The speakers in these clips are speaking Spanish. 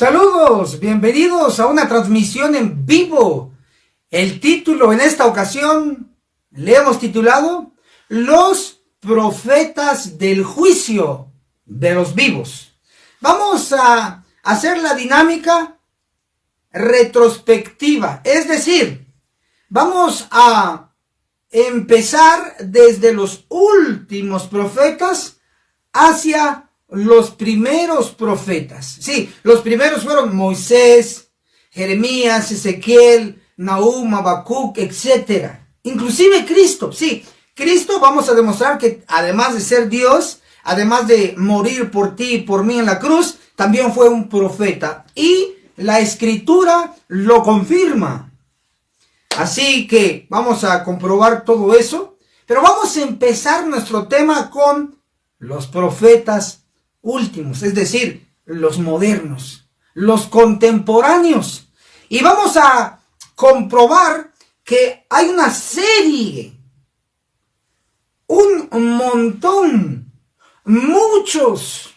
Saludos, bienvenidos a una transmisión en vivo. El título en esta ocasión le hemos titulado Los profetas del juicio de los vivos. Vamos a hacer la dinámica retrospectiva, es decir, vamos a empezar desde los últimos profetas hacia los primeros profetas. Sí, los primeros fueron Moisés, Jeremías, Ezequiel, Nahum, Habacuc, etc. Inclusive Cristo. Sí, Cristo, vamos a demostrar que además de ser Dios, además de morir por ti y por mí en la cruz, también fue un profeta. Y la Escritura lo confirma. Así que vamos a comprobar todo eso. Pero vamos a empezar nuestro tema con los profetas últimos, es decir, los modernos, los contemporáneos. Y vamos a comprobar que hay una serie, un montón, muchos,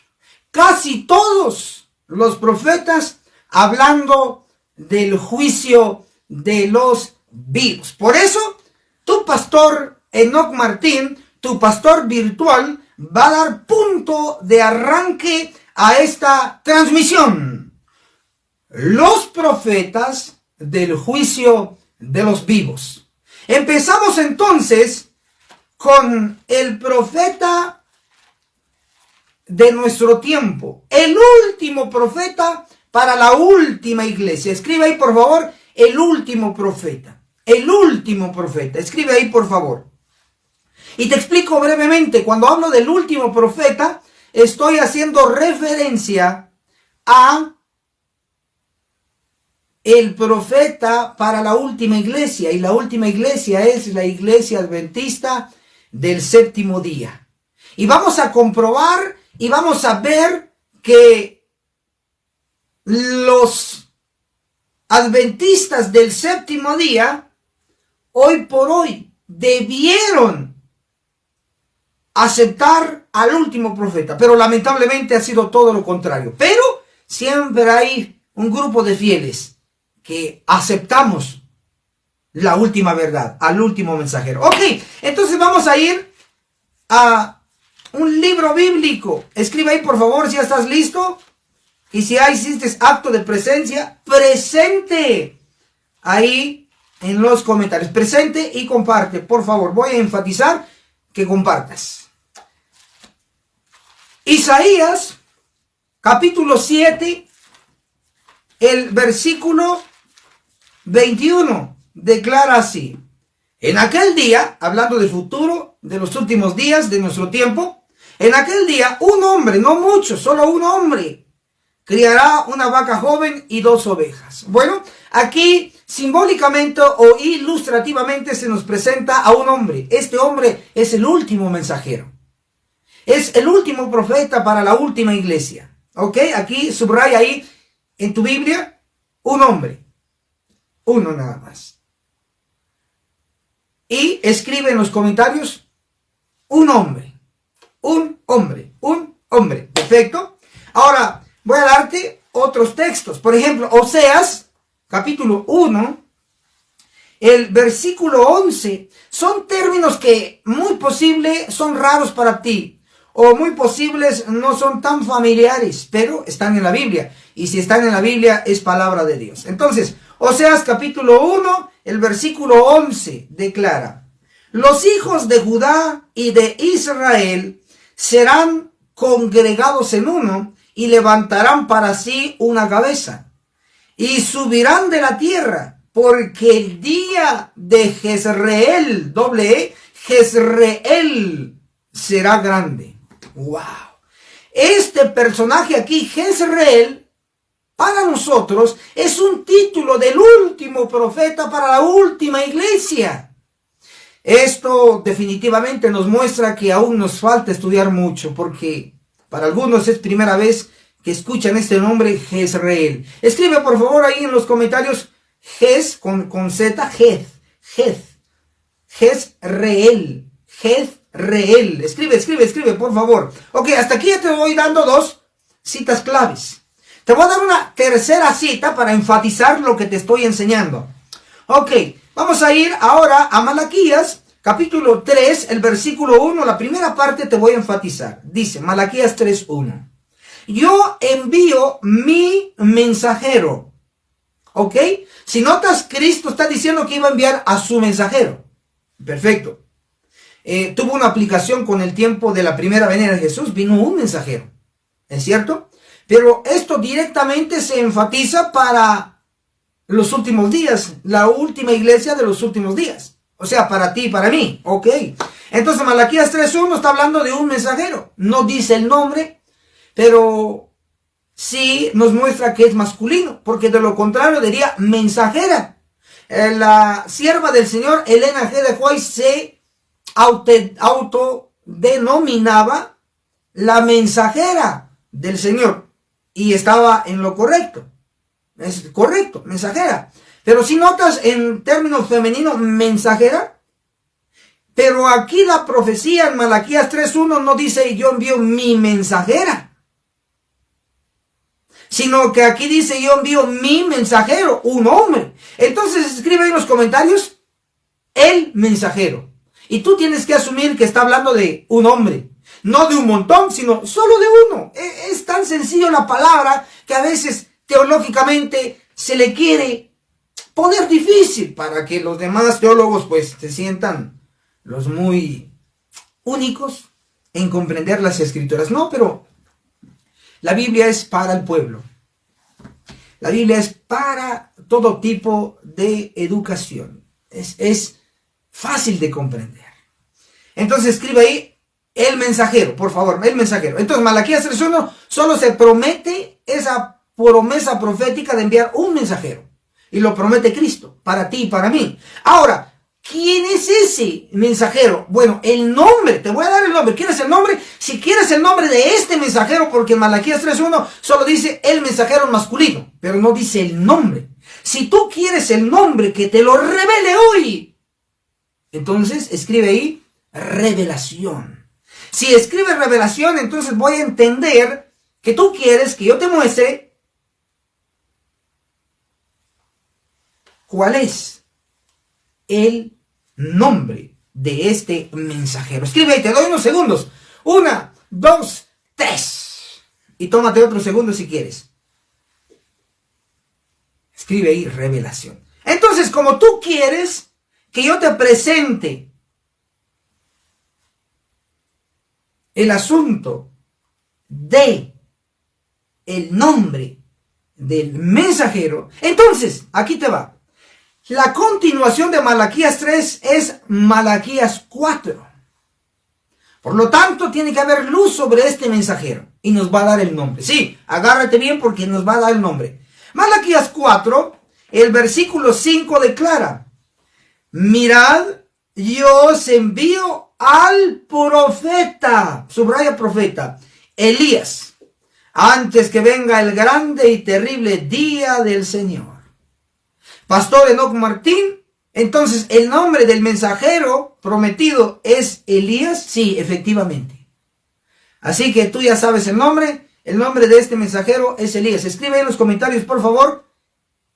casi todos los profetas hablando del juicio de los vivos. Por eso, tu pastor Enoch Martín, tu pastor virtual, va a dar punto de arranque a esta transmisión. Los profetas del juicio de los vivos. Empezamos entonces con el profeta de nuestro tiempo, el último profeta para la última iglesia. Escribe ahí por favor, el último profeta. El último profeta. Escribe ahí por favor. Y te explico brevemente, cuando hablo del último profeta, estoy haciendo referencia a el profeta para la última iglesia. Y la última iglesia es la iglesia adventista del séptimo día. Y vamos a comprobar y vamos a ver que los adventistas del séptimo día, hoy por hoy, debieron aceptar al último profeta, pero lamentablemente ha sido todo lo contrario. Pero siempre hay un grupo de fieles que aceptamos la última verdad, al último mensajero. Ok, entonces vamos a ir a un libro bíblico. Escribe ahí por favor si ya estás listo. Y si ya hiciste acto de presencia, presente ahí en los comentarios. Presente y comparte, por favor. Voy a enfatizar que compartas. Isaías, capítulo 7, el versículo 21, declara así. En aquel día, hablando del futuro, de los últimos días de nuestro tiempo, en aquel día un hombre, no mucho, solo un hombre, criará una vaca joven y 2 ovejas. Bueno, aquí simbólicamente o ilustrativamente se nos presenta a un hombre. Este hombre es el último mensajero. Es el último profeta para la última iglesia. ¿Ok? Aquí subraya ahí en tu Biblia un hombre. Uno nada más. Y escribe en los comentarios un hombre. Un hombre. Un hombre. Perfecto. Ahora voy a darte otros textos. Por ejemplo, Oseas, capítulo 1, el versículo 11. Son términos que muy posible son raros para ti. O muy posibles no son tan familiares, pero están en la Biblia. Y si están en la Biblia es palabra de Dios. Entonces, Oseas capítulo 1, el versículo 11 declara. Los hijos de Judá y de Israel serán congregados en uno y levantarán para sí una cabeza. Y subirán de la tierra, porque el día de Jezreel, Jezreel será grande. ¡Wow! Este personaje aquí, Jezreel, para nosotros es un título del último profeta para la última iglesia. Esto definitivamente nos muestra que aún nos falta estudiar mucho, porque para algunos es primera vez que escuchan este nombre, Jezreel. Escribe por favor ahí en los comentarios, con Z, Jezreel, Jezreel. Escribe, por favor. Ok, hasta aquí ya te voy dando 2 citas claves. Te voy a dar una tercera cita para enfatizar lo que te estoy enseñando. Ok, vamos a ir ahora a Malaquías, capítulo 3, el versículo 1, la primera parte te voy a enfatizar. Dice, Malaquías 3:1. Yo envío mi mensajero. ¿Ok? Si notas, Cristo está diciendo que iba a enviar a su mensajero. Perfecto. Tuvo una aplicación con el tiempo de la primera venida de Jesús. Vino un mensajero. ¿Es cierto? Pero esto directamente se enfatiza para los últimos días. La última iglesia de los últimos días. O sea, para ti y para mí. ¿Ok? Entonces Malaquías 3:1 está hablando de un mensajero. No dice el nombre, pero sí nos muestra que es masculino, porque de lo contrario diría mensajera. La sierva del Señor, Elena G. de White, se autodenominaba la mensajera del Señor, y estaba en lo correcto. Es correcto, mensajera. Pero si notas en términos femeninos, mensajera. Pero aquí la profecía en Malaquías 3:1 no dice yo envío mi mensajera, sino que aquí dice yo envío mi mensajero, un hombre. Entonces escribe en los comentarios el mensajero, y tú tienes que asumir que está hablando de un hombre, no de un montón, sino solo de uno. Es tan sencillo la palabra que a veces teológicamente se le quiere poner difícil para que los demás teólogos pues se sientan los muy únicos en comprender las escrituras. No, pero la Biblia es para el pueblo. La Biblia es para todo tipo de educación. Es fácil de comprender. Entonces escribe ahí el mensajero, por favor, el mensajero. Entonces Malaquías 3:1 solo se promete esa promesa profética de enviar un mensajero. Y lo promete Cristo, para ti y para mí. Ahora, ¿quién es ese mensajero? Bueno, el nombre, te voy a dar el nombre. ¿Quieres el nombre? Si quieres el nombre de este mensajero, porque en Malaquías 3:1 solo dice el mensajero masculino, pero no dice el nombre. Si tú quieres el nombre que te lo revele hoy, entonces escribe ahí revelación. Si escribe revelación, entonces voy a entender que tú quieres que yo te muestre cuál es el nombre de este mensajero. Escribe ahí, te doy unos segundos. 1, 2, 3. Y tómate otro segundo si quieres. Escribe ahí revelación. Entonces, como tú quieres que yo te presente el asunto de el nombre del mensajero, entonces, aquí te va. La continuación de Malaquías 3 es Malaquías 4. Por lo tanto, tiene que haber luz sobre este mensajero. Y nos va a dar el nombre. Sí, agárrate bien porque nos va a dar el nombre. Malaquías 4, el versículo 5 declara: mirad, yo os envío al profeta, subraya profeta, Elías, antes que venga el grande y terrible día del Señor. Pastor Enoc Martín, entonces el nombre del mensajero prometido es Elías. Sí, efectivamente. Así que tú ya sabes el nombre de este mensajero es Elías. Escribe en los comentarios, por favor,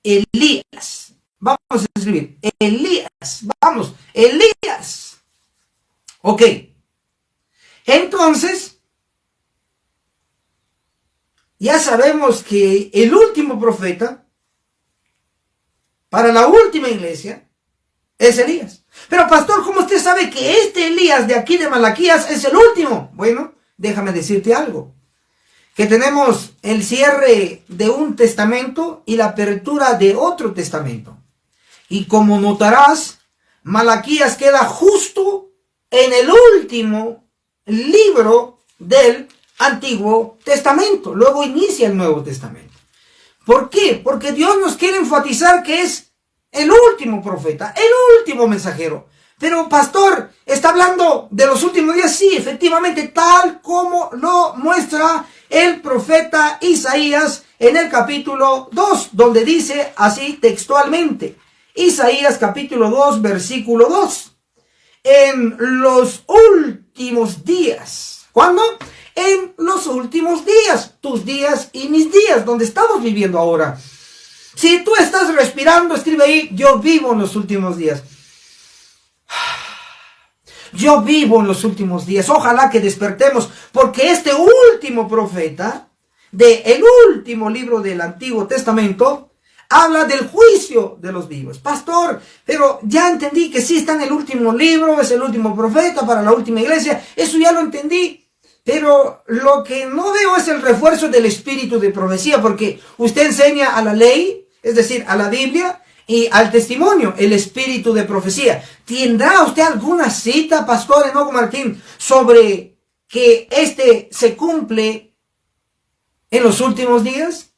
Elías. Vamos a escribir, Elías, vamos, Elías. Ok, entonces, ya sabemos que el último profeta para la última iglesia es Elías. Pero pastor, ¿cómo usted sabe que este Elías de aquí de Malaquías es el último? Bueno, déjame decirte algo. Que tenemos el cierre de un testamento y la apertura de otro testamento. Y como notarás, Malaquías queda justo en el último libro del Antiguo Testamento. Luego inicia el Nuevo Testamento. ¿Por qué? Porque Dios nos quiere enfatizar que es el último profeta, el último mensajero. Pero pastor, ¿está hablando de los últimos días? Sí, efectivamente, tal como lo muestra el profeta Isaías en el capítulo 2, donde dice así textualmente. Isaías capítulo 2, versículo 2. En los últimos días. ¿Cuándo? en los últimos días, tus días y mis días, donde estamos viviendo ahora. Si tú estás respirando, escribe ahí, yo vivo en los últimos días. Yo vivo en los últimos días. Ojalá que despertemos, porque este último profeta, del último libro del Antiguo Testamento, habla del juicio de los vivos. Pastor, pero ya entendí que sí está en el último libro, es el último profeta para la última iglesia. Eso ya lo entendí. Pero lo que no veo es el refuerzo del espíritu de profecía, porque usted enseña a la ley, es decir, a la Biblia, y al testimonio, el espíritu de profecía. ¿Tendrá usted alguna cita, Pastor Enoco Martín, sobre que este se cumple en los últimos días?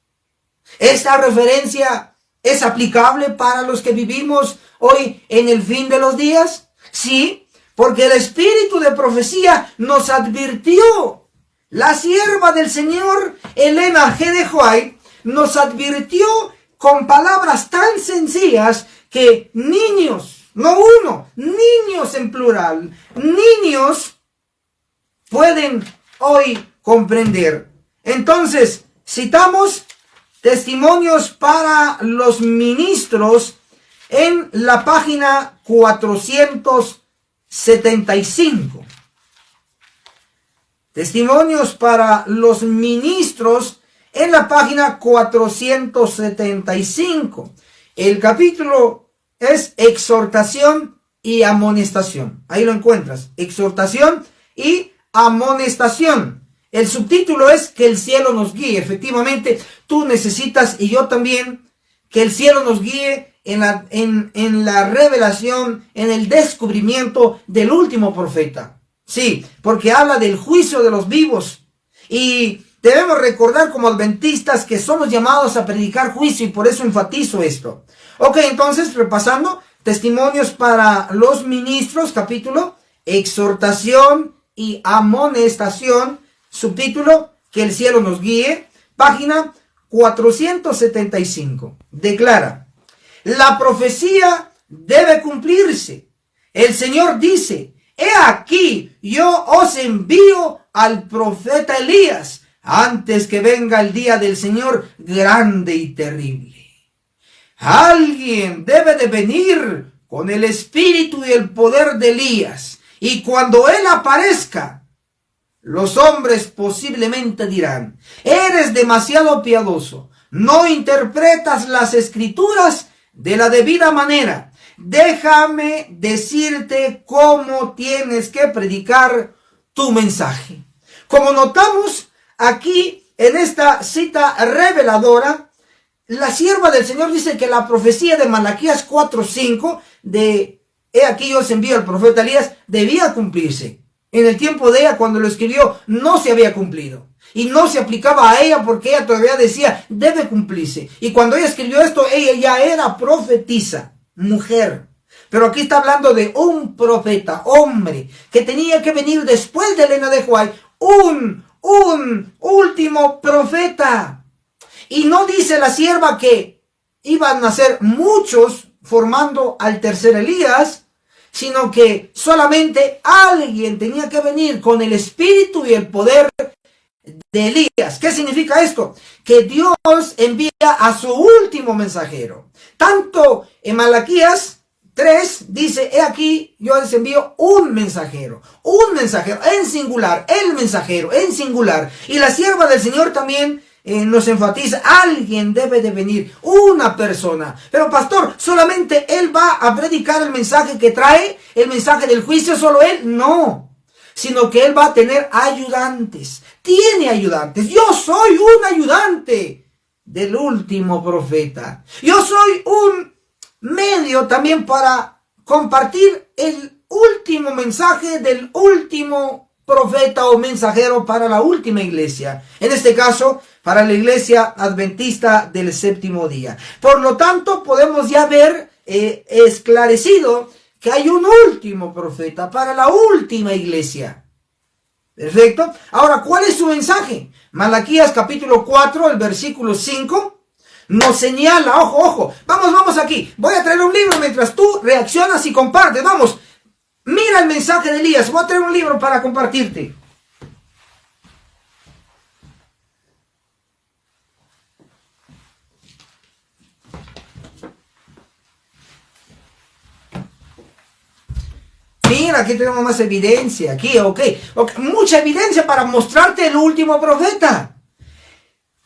¿Esta referencia es aplicable para los que vivimos hoy en el fin de los días? Sí, porque el espíritu de profecía nos advirtió. La sierva del Señor, Elena G. de White, nos advirtió con palabras tan sencillas que niños, no uno, niños en plural, niños pueden hoy comprender. Entonces, citamos testimonios para los ministros en la página 475. Testimonios para los ministros en la página 475. El capítulo es exhortación y amonestación. Ahí lo encuentras. Exhortación y amonestación. El subtítulo es que el cielo nos guíe. Efectivamente, tú necesitas, y yo también, que el cielo nos guíe en la revelación, en el descubrimiento del último profeta. Sí, porque habla del juicio de los vivos. Y debemos recordar como adventistas que somos llamados a predicar juicio, y por eso enfatizo esto. Ok, entonces, repasando, testimonios para los ministros, capítulo, exhortación y amonestación, subtítulo, que el cielo nos guíe, página 475. Declara, la profecía debe cumplirse. El Señor dice, he aquí, yo os envío al profeta Elías, antes que venga el día del Señor grande y terrible. Alguien debe de venir con el espíritu y el poder de Elías, y cuando él aparezca, los hombres posiblemente dirán, eres demasiado piadoso, no interpretas las escrituras de la debida manera. Déjame decirte cómo tienes que predicar tu mensaje. Como notamos aquí en esta cita reveladora, la sierva del Señor dice que la profecía de Malaquías 4:5 de he aquí yo os envío al profeta Elías debía cumplirse. En el tiempo de ella, cuando lo escribió, no se había cumplido. Y no se aplicaba a ella porque ella todavía decía, debe cumplirse. Y cuando ella escribió esto, ella ya era profetisa, mujer. Pero aquí está hablando de un profeta, hombre, que tenía que venir después de Elena de White, un último profeta. Y no dice la sierva que iban a ser muchos formando al tercer Elías, sino que solamente alguien tenía que venir con el espíritu y el poder de Elías. ¿Qué significa esto? Que Dios envía a su último mensajero. Tanto en Malaquías 3 dice, he aquí yo les envío un mensajero en singular, el mensajero en singular. Y la sierva del Señor también nos enfatiza, alguien debe de venir, una persona. Pero pastor, solamente él va a predicar el mensaje que trae, el mensaje del juicio, solo él, no, sino que él va a tener ayudantes, tiene ayudantes. Yo soy un ayudante del último profeta, yo soy un medio también para compartir el último mensaje del último profeta o mensajero para la última iglesia, en este caso para la iglesia adventista del séptimo día. Por lo tanto, podemos ya ver esclarecido que hay un último profeta para la última iglesia. Perfecto. Ahora, ¿cuál es su mensaje? Malaquías capítulo 4, el versículo 5, nos señala, ojo, vamos aquí, voy a traer un libro mientras tú reaccionas y compartes, vamos, mira el mensaje de Elías, voy a traer un libro para compartirte. mira, aquí tenemos más evidencia, aquí, ok, mucha evidencia para mostrarte el último profeta.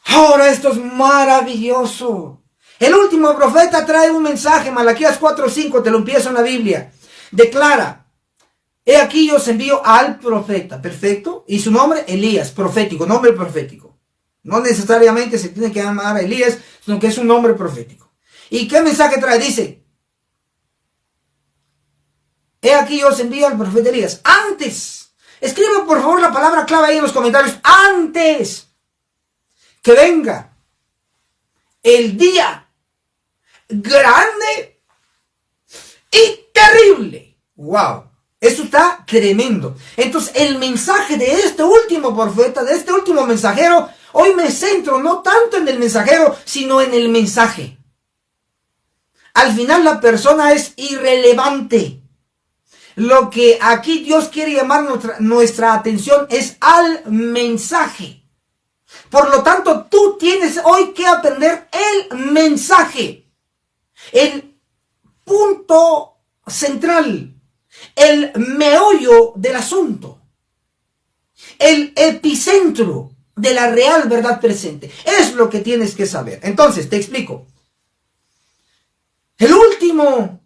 Ahora esto es maravilloso. El último profeta trae un mensaje, Malaquías 4:5, te lo empiezo en la Biblia. Declara, he aquí yo os envío al profeta, perfecto, y su nombre Elías, profético, nombre profético. No necesariamente se tiene que llamar Elías, sino que es un nombre profético. ¿Y qué mensaje trae? Dice, he aquí yo os envío al profeta Elías. Antes, escribe por favor la palabra clave ahí en los comentarios, antes que venga el día grande y terrible. Wow, eso está tremendo. Entonces el mensaje de este último profeta, de este último mensajero, hoy me centro no tanto en el mensajero, sino en el mensaje. Al final la persona es irrelevante. Lo que aquí Dios quiere llamar nuestra atención es al mensaje. Por lo tanto, tú tienes hoy que aprender el mensaje. El punto central. El meollo del asunto. El epicentro de la real verdad presente. Es lo que tienes que saber. Entonces, te explico. El último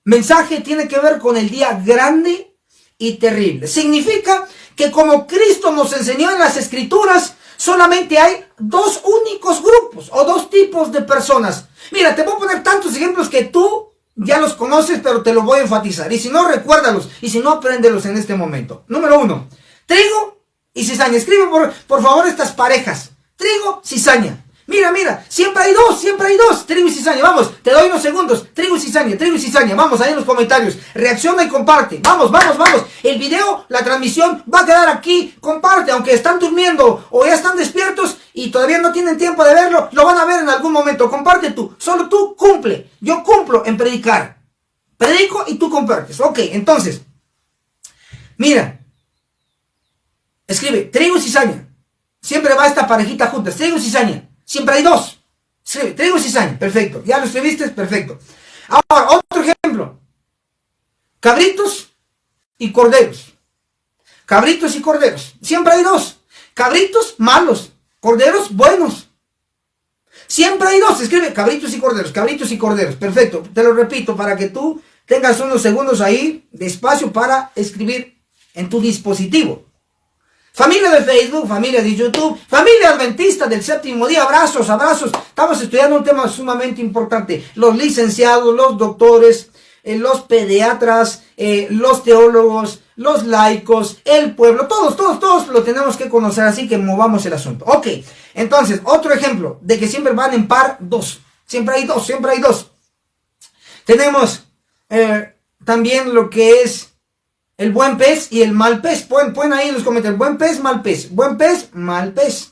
mensaje tiene que ver con el día grande y terrible. Significa que como Cristo nos enseñó en las Escrituras, solamente hay dos únicos grupos o dos tipos de personas. Mira, te voy a poner tantos ejemplos que tú ya los conoces, pero te los voy a enfatizar. Y si no, recuérdalos. Y si no, apréndelos en este momento. Número 1, trigo y cizaña. Escribe por favor estas parejas. Trigo, cizaña. Mira, siempre hay dos, trigo y cizaña, vamos, te doy unos segundos, trigo y cizaña, vamos, ahí en los comentarios, reacciona y comparte, vamos, el video, la transmisión va a quedar aquí, comparte, aunque están durmiendo o ya están despiertos y todavía no tienen tiempo de verlo, lo van a ver en algún momento, comparte tú, solo tú cumple, yo cumplo en predicar, predico y tú compartes, ok, entonces, mira, escribe, trigo y cizaña, siempre va esta parejita juntas, trigo y cizaña. Siempre hay dos. Escribe, trigo y cizaña. Perfecto. ¿Ya lo escribiste? Perfecto. Ahora, otro ejemplo. Cabritos y corderos. Cabritos y corderos. Siempre hay dos. Cabritos malos. Corderos buenos. Siempre hay dos. Escribe cabritos y corderos. Cabritos y corderos. Perfecto. Te lo repito para que tú tengas unos segundos ahí de espacio para escribir en tu dispositivo. Familia de Facebook, familia de YouTube, familia adventista del séptimo día, abrazos. Estamos estudiando un tema sumamente importante. Los licenciados, los doctores, los pediatras, los teólogos, los laicos, el pueblo, todos lo tenemos que conocer, así que movamos el asunto. Ok, entonces, otro ejemplo de que siempre van en par dos. Siempre hay dos. Tenemos también lo que es el buen pez y el mal pez. Pueden ahí en los comentarios. Buen pez, mal pez. Buen pez, mal pez.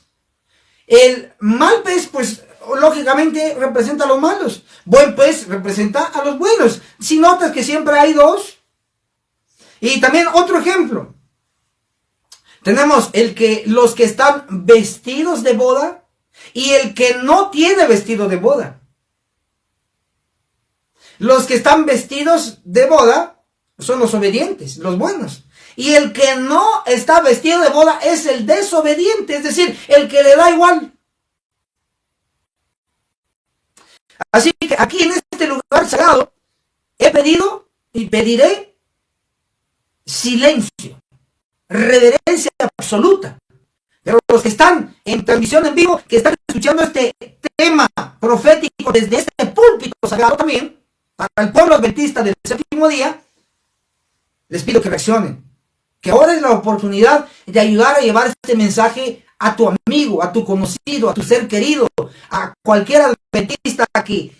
El mal pez, pues, lógicamente representa a los malos. Buen pez representa a los buenos. Si notas que siempre hay dos. Y también otro ejemplo. Tenemos los que están vestidos de boda y el que no tiene vestido de boda. Los que están vestidos de boda son los obedientes, los buenos. Y el que no está vestido de boda es el desobediente, es decir, el que le da igual. Así que aquí en este lugar sagrado he pedido y pediré silencio, reverencia absoluta. Pero los que están en transmisión en vivo, que están escuchando este tema profético desde este púlpito sagrado también, para el pueblo adventista del séptimo día, les pido que reaccionen, que ahora es la oportunidad de ayudar a llevar este mensaje a tu amigo, a tu conocido, a tu ser querido, a cualquier adventista que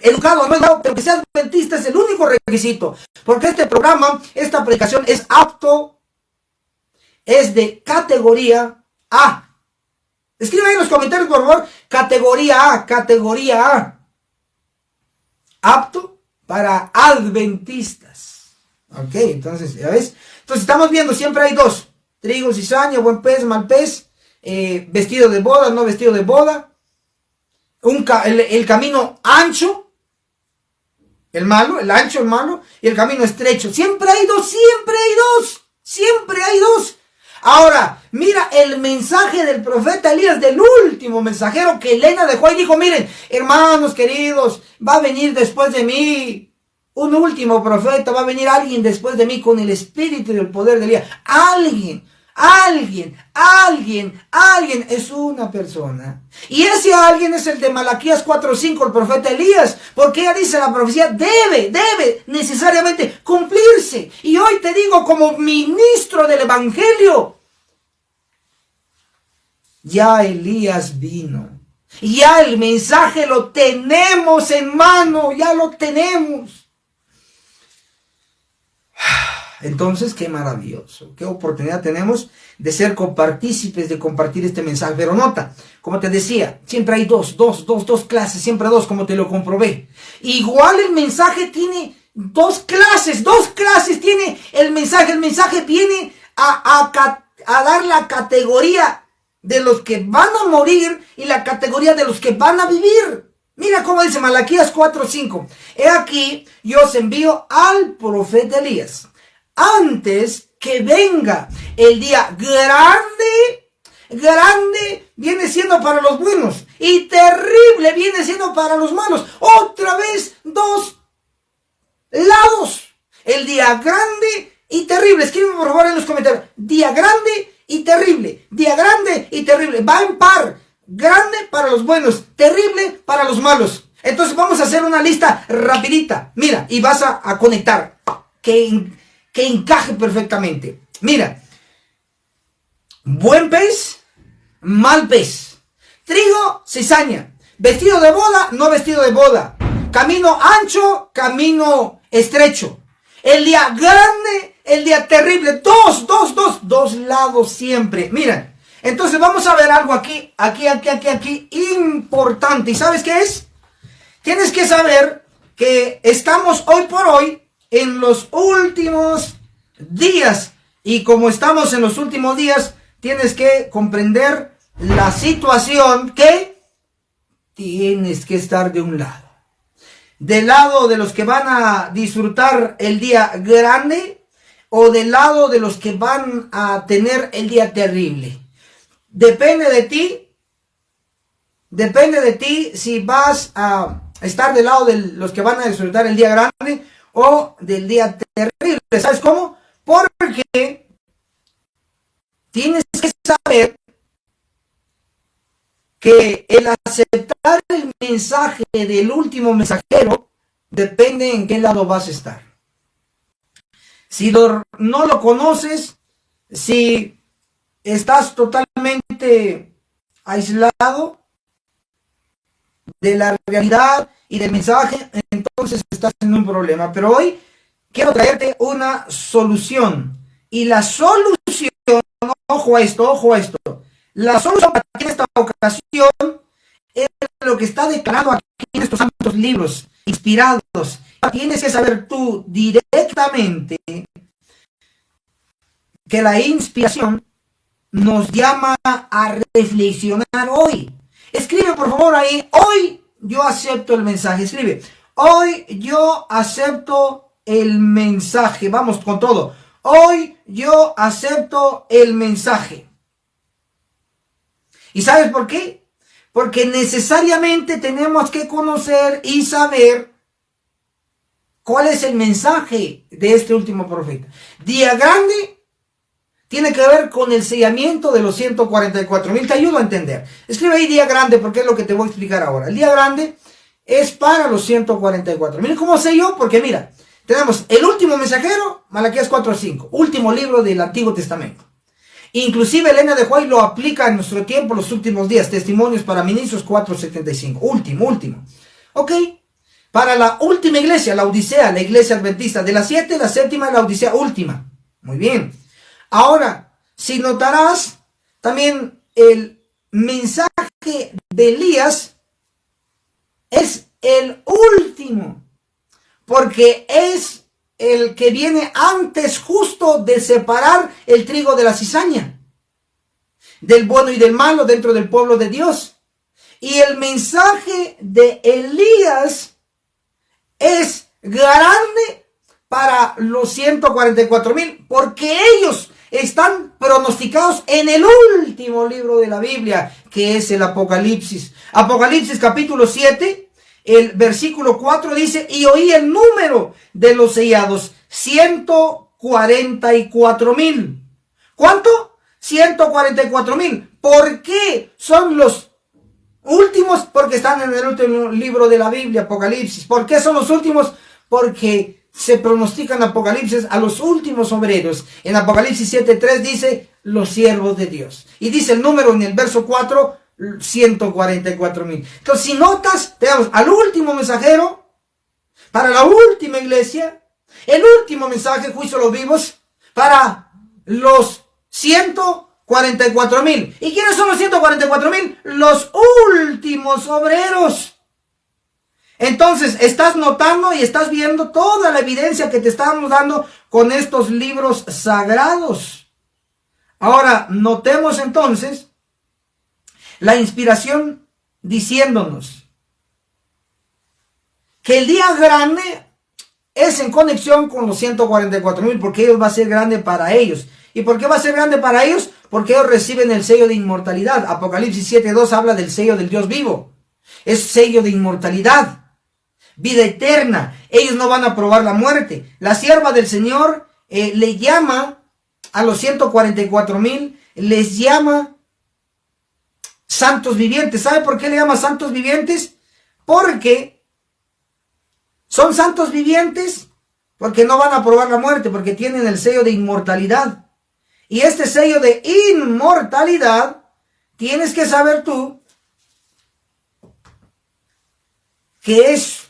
educado, no educado, pero que sea adventista es el único requisito, porque este programa, esta predicación es apto, es de categoría A. Escribe ahí en los comentarios, por favor, categoría A. Apto para adventistas. Ok, entonces, ¿ya ves? Entonces estamos viendo, siempre hay dos. Trigo, cizaña, buen pez, mal pez. Vestido de boda, no vestido de boda. El camino ancho. el malo, el ancho, el malo, y el camino estrecho. Siempre hay dos, siempre hay dos, siempre hay dos. Ahora, mira el mensaje del profeta Elías, del último mensajero que Elena dejó y dijo, miren, hermanos queridos, va a venir después de mí un último profeta, va a venir alguien después de mí con el espíritu y el poder de Elías. Alguien es una persona. Y ese alguien es el de Malaquías 4:5, el profeta Elías, porque ella dice la profecía debe necesariamente cumplirse. Y hoy te digo como ministro del evangelio, ya Elías vino. Ya el mensaje lo tenemos en mano, ya lo tenemos. Entonces, qué maravilloso, qué oportunidad tenemos de ser copartícipes, de compartir este mensaje. Pero nota, como te decía, siempre hay dos clases, siempre dos, como te lo comprobé. Igual el mensaje tiene dos clases tiene el mensaje. El mensaje viene a dar la categoría de los que van a morir y la categoría de los que van a vivir. Mira cómo dice Malaquías 4:5. He aquí, yo os envío al profeta Elías, antes que venga el día grande viene siendo para los buenos y terrible viene siendo para los malos. Otra vez dos lados. El día grande y terrible. Escribe por favor en los comentarios. Día grande y terrible. Día grande y terrible. Va en par. Grande para los buenos, terrible para los malos. Entonces vamos a hacer una lista rapidita. Mira, y vas a conectar. Que encaje perfectamente. Mira. Buen pez, mal pez. Trigo, cizaña. Vestido de boda, no vestido de boda. Camino ancho, camino estrecho. El día grande, el día terrible. Dos lados siempre. Mira. Entonces vamos a ver algo aquí, importante. ¿Y sabes qué es? Tienes que saber que estamos hoy por hoy en los últimos días. Y como estamos en los últimos días, tienes que comprender la situación que tienes que estar de un lado. Del lado de los que van a disfrutar el día grande o del lado de los que van a tener el día terrible. Depende de ti si vas a estar del lado de los que van a disfrutar el día grande o del día terrible. ¿Sabes cómo? Porque tienes que saber que el aceptar el mensaje del último mensajero depende en qué lado vas a estar. Si no lo conoces, si estás totalmente aislado de la realidad y del mensaje, entonces estás en un problema. Pero hoy quiero traerte una solución. Y la solución, ojo a esto. La solución para ti en esta ocasión es lo que está declarado aquí en estos santos libros inspirados. Tienes que saber tú directamente que la inspiración nos llama a reflexionar hoy. Escribe por favor ahí, hoy yo acepto el mensaje. Escribe, hoy yo acepto el mensaje. Vamos con todo. Hoy yo acepto el mensaje. ¿Y sabes por qué? Porque necesariamente tenemos que conocer y saber cuál es el mensaje de este último profeta. Día grande tiene que ver con el sellamiento de los 144,000. Te ayudo a entender. Escribe ahí día grande porque es lo que te voy a explicar ahora. El día grande es para los 144,000. ¿Cómo sé yo? Porque mira, tenemos el último mensajero, Malaquías 4:5, último libro del Antiguo Testamento. Inclusive Elena de White lo aplica en nuestro tiempo, los últimos días, Testimonios para Ministros 4:75. Último. ¿Ok? Para la última iglesia, la Odisea, la iglesia adventista. De las 7, la séptima, la Odisea última. Muy bien. Ahora, si notarás, también el mensaje de Elías es el último, porque es el que viene antes justo de separar el trigo de la cizaña, del bueno y del malo dentro del pueblo de Dios. Y el mensaje de Elías es grande para los 144,000, porque ellos están pronosticados en el último libro de la Biblia, que es el Apocalipsis. Apocalipsis capítulo 7, el versículo 4 dice: y oí el número de los sellados, 144,000. ¿Cuánto? 144,000. ¿Por qué son los últimos? Porque están en el último libro de la Biblia, Apocalipsis. ¿Por qué son los últimos? Porque se pronostican Apocalipsis a los últimos obreros. En Apocalipsis 7:3 dice los siervos de Dios. Y dice el número en el verso 4, 144,000. Entonces, si notas, tenemos al último mensajero, para la última iglesia, el último mensaje, juicio a los vivos, para los 144,000. ¿Y quiénes son los 144,000? Los últimos obreros. Entonces, estás notando y estás viendo toda la evidencia que te estamos dando con estos libros sagrados. Ahora, notemos entonces la inspiración diciéndonos que el día grande es en conexión con los 144,000, porque ellos va a ser grande para ellos. ¿Y por qué va a ser grande para ellos? Porque ellos reciben el sello de inmortalidad. Apocalipsis 7:2 habla del sello del Dios vivo. Es sello de inmortalidad, vida eterna. Ellos no van a probar la muerte. La sierva del Señor le llama a los 144,000, les llama santos vivientes. ¿Sabe por qué le llama santos vivientes? Porque son santos vivientes, porque no van a probar la muerte, porque tienen el sello de inmortalidad. Y este sello de inmortalidad, tienes que saber tú que es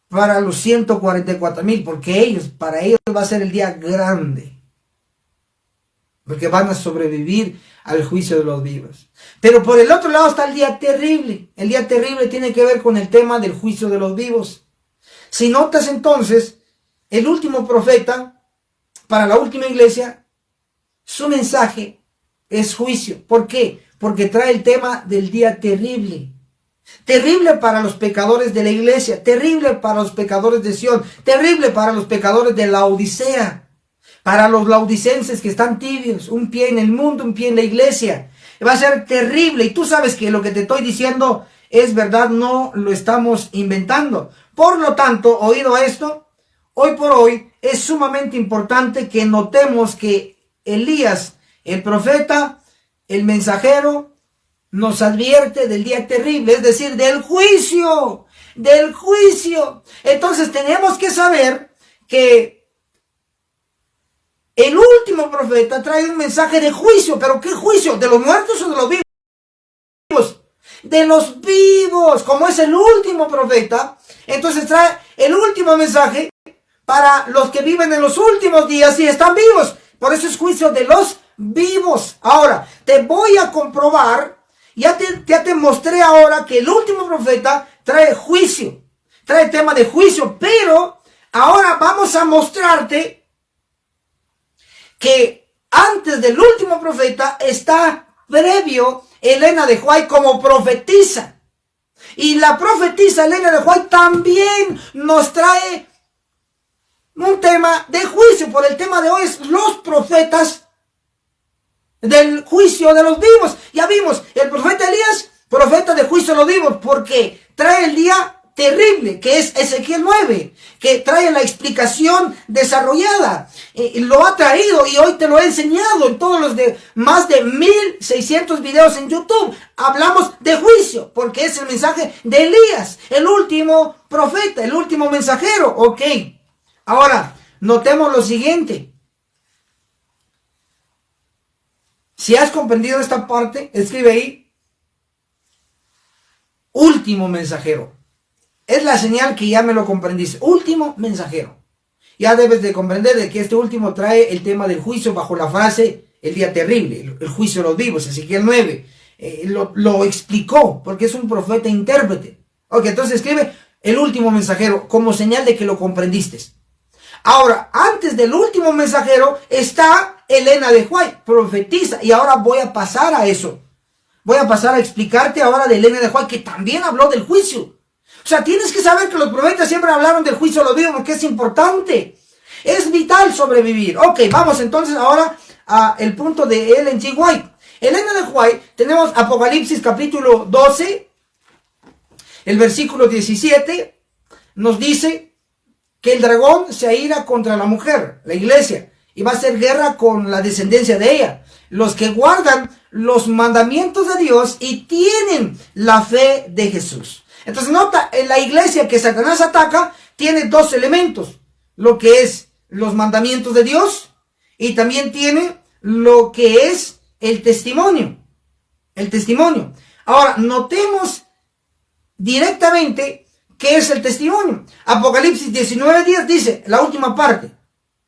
para los 144,000, porque para ellos va a ser el día grande, porque van a sobrevivir al juicio de los vivos. Pero por el otro lado está el día terrible. El día terrible tiene que ver con el tema del juicio de los vivos. Si notas entonces, el último profeta para la última iglesia, su mensaje es juicio. ¿Por qué? Porque trae el tema del día terrible. Terrible para los pecadores de la iglesia, terrible para los pecadores de Sión, terrible para los pecadores de la Odisea, para los laodicenses que están tibios, un pie en el mundo, un pie en la iglesia. Va a ser terrible, y tú sabes que lo que te estoy diciendo es verdad, no lo estamos inventando. Por lo tanto, oído esto, hoy por hoy es sumamente importante que notemos que Elías, el profeta, el mensajero, nos advierte del día terrible, es decir, del juicio, del juicio. Entonces tenemos que saber que el último profeta trae un mensaje de juicio. ¿Pero qué juicio? ¿De los muertos o de los vivos? De los vivos. Como es el último profeta, entonces trae el último mensaje para los que viven en los últimos días y están vivos. Por eso es juicio de los vivos. Ahora, te voy a comprobar. Ya te mostré ahora que el último profeta trae juicio, trae tema de juicio, pero ahora vamos a mostrarte que antes del último profeta está previo Elena de White como profetisa. Y la profetisa Elena de White también nos trae un tema de juicio. Por el tema de hoy es los profetas del juicio de los vivos. Ya vimos, el profeta Elías, profeta de juicio de los vivos, porque trae el día terrible, que es Ezequiel 9, que trae la explicación desarrollada. Lo ha traído y hoy te lo he enseñado en todos los de más de 1,600 videos en YouTube. Hablamos de juicio, porque es el mensaje de Elías, el último profeta, el último mensajero. Ok, ahora notemos lo siguiente. Si has comprendido esta parte, escribe ahí, último mensajero. Es la señal que ya me lo comprendiste. Último mensajero. Ya debes de comprender de que este último trae el tema del juicio bajo la frase, el día terrible, el juicio de los vivos, Ezequiel 9. Lo explicó, porque es un profeta intérprete. Ok, entonces escribe el último mensajero, como señal de que lo comprendiste. Ahora, antes del último mensajero está Elena de White, profetisa. Y ahora voy a pasar a eso. Voy a pasar a explicarte ahora de Elena de White, que también habló del juicio. O sea, tienes que saber que los profetas siempre hablaron del juicio de los vivos porque es importante. Es vital sobrevivir. Ok, vamos entonces ahora al punto de Ellen G. White. Elena de White, tenemos Apocalipsis capítulo 12, el versículo 17, nos dice que el dragón se aira contra la mujer, la iglesia, y va a hacer guerra con la descendencia de ella, los que guardan los mandamientos de Dios y tienen la fe de Jesús. Entonces nota, en la iglesia que Satanás ataca tiene dos elementos, lo que es los mandamientos de Dios y también tiene lo que es el testimonio. El testimonio. Ahora, notemos directamente qué es el testimonio. Apocalipsis 19:10 dice, la última parte.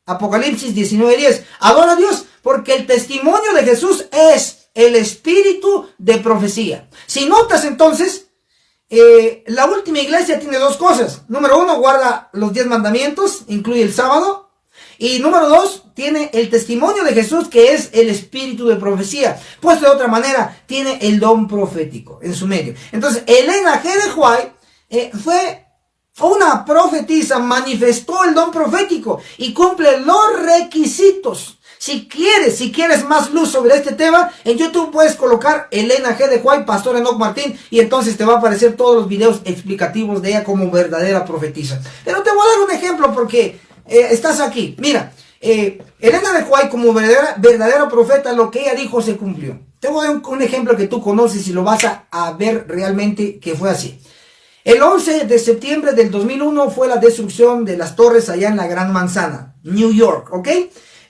Apocalipsis 19:10. Adora a Dios porque el testimonio de Jesús es el espíritu de profecía. Si notas entonces, la última iglesia tiene dos cosas. Número uno, guarda los 10 mandamientos, incluye el sábado. Y número 2, tiene el testimonio de Jesús, que es el espíritu de profecía. Puesto de otra manera, tiene el don profético en su medio. Entonces, Elena G. de White fue una profetisa, manifestó el don profético y cumple los requisitos. Si quieres más luz sobre este tema, en YouTube puedes colocar Elena G. de White, Pastor Enoch Martín, y entonces te va a aparecer todos los videos explicativos de ella como verdadera profetisa. Pero te voy a dar un ejemplo porque estás aquí. Mira, Elena de White como verdadera profeta, lo que ella dijo se cumplió. Te voy a dar un ejemplo que tú conoces y lo vas a ver realmente que fue así. El 11 de septiembre del 2001 fue la destrucción de las torres allá en la Gran Manzana, New York, ¿ok?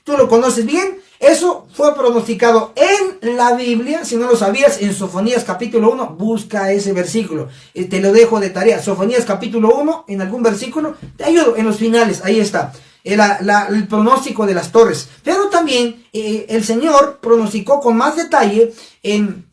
Tú lo conoces bien. Eso fue pronosticado en la Biblia. Si no lo sabías, en Sofonías capítulo 1, busca ese versículo. Te lo dejo de tarea. Sofonías capítulo 1, en algún versículo. Te ayudo en los finales, ahí está. El pronóstico de las torres. Pero también el Señor pronosticó con más detalle en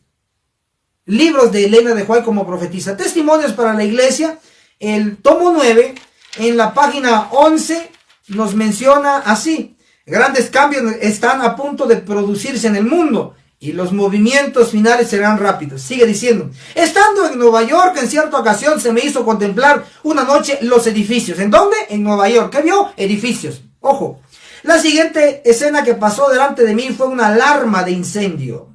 libros de Elena de White como profetisa. Testimonios para la iglesia. El tomo 9, en la página 11, nos menciona así. Grandes cambios están a punto de producirse en el mundo y los movimientos finales serán rápidos. Sigue diciendo, estando en Nueva York, en cierta ocasión se me hizo contemplar una noche los edificios. ¿En dónde? En Nueva York. ¿Qué vio? Edificios. Ojo. La siguiente escena que pasó delante de mí fue una alarma de incendio.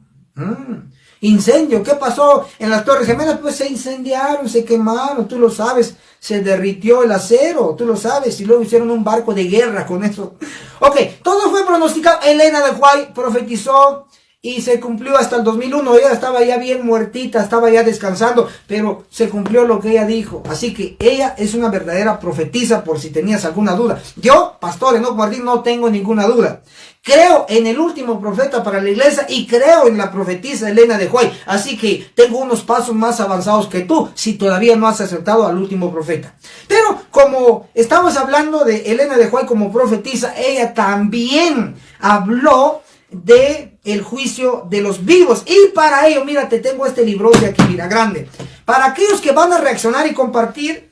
Incendio, ¿qué pasó en las Torres Gemelas? Pues se incendiaron, se quemaron, tú lo sabes, se derritió el acero, tú lo sabes, y luego hicieron un barco de guerra con eso. Ok, todo fue pronosticado. Elena de White profetizó y se cumplió hasta el 2001. Ella estaba ya bien muertita, estaba ya descansando, pero se cumplió lo que ella dijo. Así que ella es una verdadera profetisa, por si tenías alguna duda. Yo, Pastor Enoch Martín, no tengo ninguna duda. Creo en el último profeta para la iglesia y creo en la profetisa Elena de White. Así que tengo unos pasos más avanzados que tú, si todavía no has aceptado al último profeta. Pero como estamos hablando de Elena de White como profetisa, ella también habló de el juicio de los vivos. Y para ello, mira, te tengo este libro de aquí, mira, grande. Para aquellos que van a reaccionar y compartir,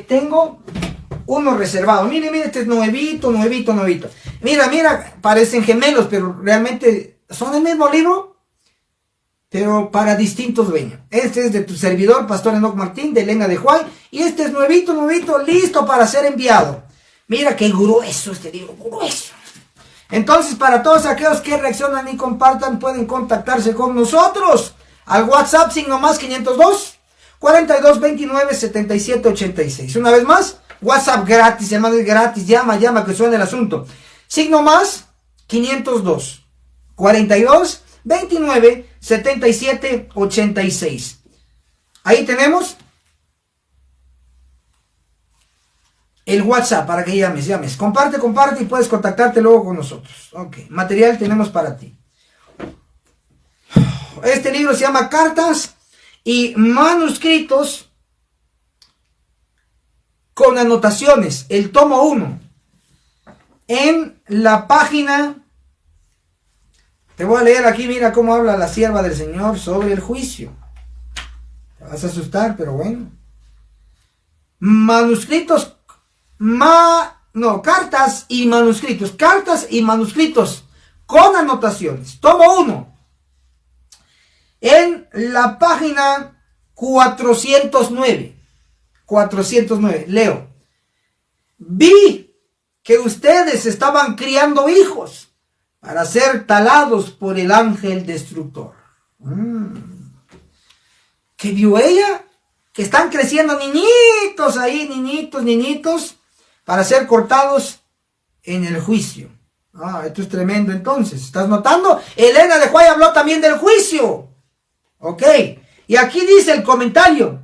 tengo uno reservado. Mire, este es nuevito. Mira, parecen gemelos, pero realmente son el mismo libro, pero para distintos dueños. Este es de tu servidor, Pastor Enoch Martín, de Elena de White, y este es nuevito, listo para ser enviado. Mira qué grueso este libro, grueso. Entonces, para todos aquellos que reaccionan y compartan, pueden contactarse con nosotros al WhatsApp, signo más 502 42 29 77 86. Una vez más, WhatsApp gratis, hermano, es gratis. Llama, que suene el asunto. Signo más 502 42 29 77 86. Ahí tenemos el WhatsApp para que llames. Comparte y puedes contactarte luego con nosotros. Ok, material tenemos para ti. Este libro se llama Cartas y Manuscritos con Anotaciones, el tomo 1. En la página, te voy a leer aquí, mira cómo habla la sierva del Señor sobre el juicio. Te vas a asustar, pero bueno. Cartas y manuscritos con anotaciones. Tomo 1. En la página 409. 409. Leo. Vi que ustedes estaban criando hijos para ser talados por el ángel destructor. ¿Qué vio ella? Que están creciendo niñitos ahí, niñitos, para ser cortados en el juicio. Esto es tremendo entonces. ¿Estás notando? Elena de White habló también del juicio. Ok. Y aquí dice el comentario.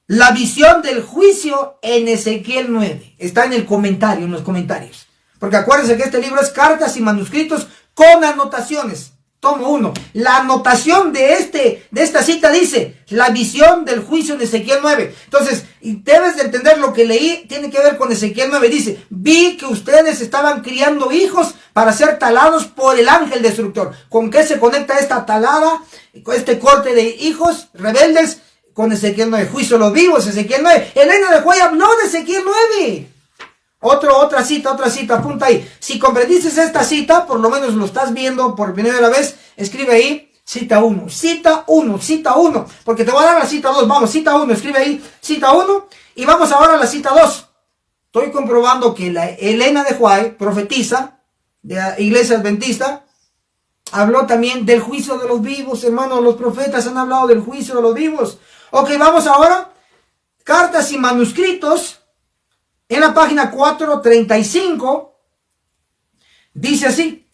La visión del juicio en Ezequiel 9. Está en el comentario, en los comentarios. Porque acuérdense que este libro es cartas y manuscritos con anotaciones. Tomo 1. La anotación de esta cita dice, la visión del juicio en Ezequiel 9. Entonces, debes de entender lo que leí, tiene que ver con Ezequiel 9. Dice, vi que ustedes estaban criando hijos para ser talados por el ángel destructor. ¿Con qué se conecta esta talada, este corte de hijos rebeldes? Con Ezequiel 9. Juicio a los vivos, Ezequiel 9. Elena de White habló de Ezequiel 9. Otra cita, apunta ahí. Si comprendiste esta cita, por lo menos lo estás viendo por primera vez, escribe ahí, cita 1, porque te voy a dar la cita 2, vamos, cita 1, escribe ahí, cita 1, y vamos ahora a la cita 2. Estoy comprobando que la Elena de White, profetisa de la iglesia adventista, habló también del juicio de los vivos, hermanos, los profetas han hablado del juicio de los vivos. Ok, vamos ahora, cartas y manuscritos. En la página 435 dice así: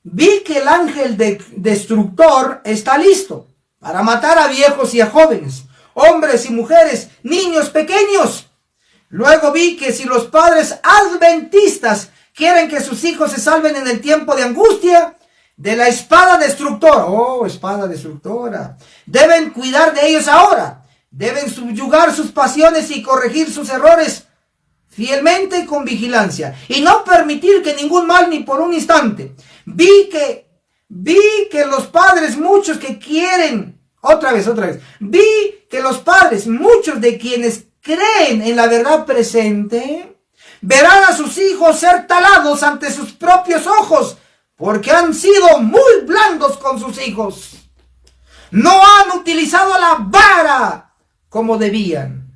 vi que el ángel destructor está listo para matar a viejos y a jóvenes, hombres y mujeres, niños pequeños. Luego vi que si los padres adventistas quieren que sus hijos se salven en el tiempo de angustia, de la espada destructora, espada destructora, deben cuidar de ellos ahora. Deben subyugar sus pasiones y corregir sus errores fielmente y con vigilancia, y no permitir que ningún mal ni por un instante. Vi que los padres, muchos que quieren, otra vez, vi que los padres, muchos de quienes creen en la verdad presente, verán a sus hijos ser talados ante sus propios ojos, porque han sido muy blandos con sus hijos. No han utilizado la vara como debían,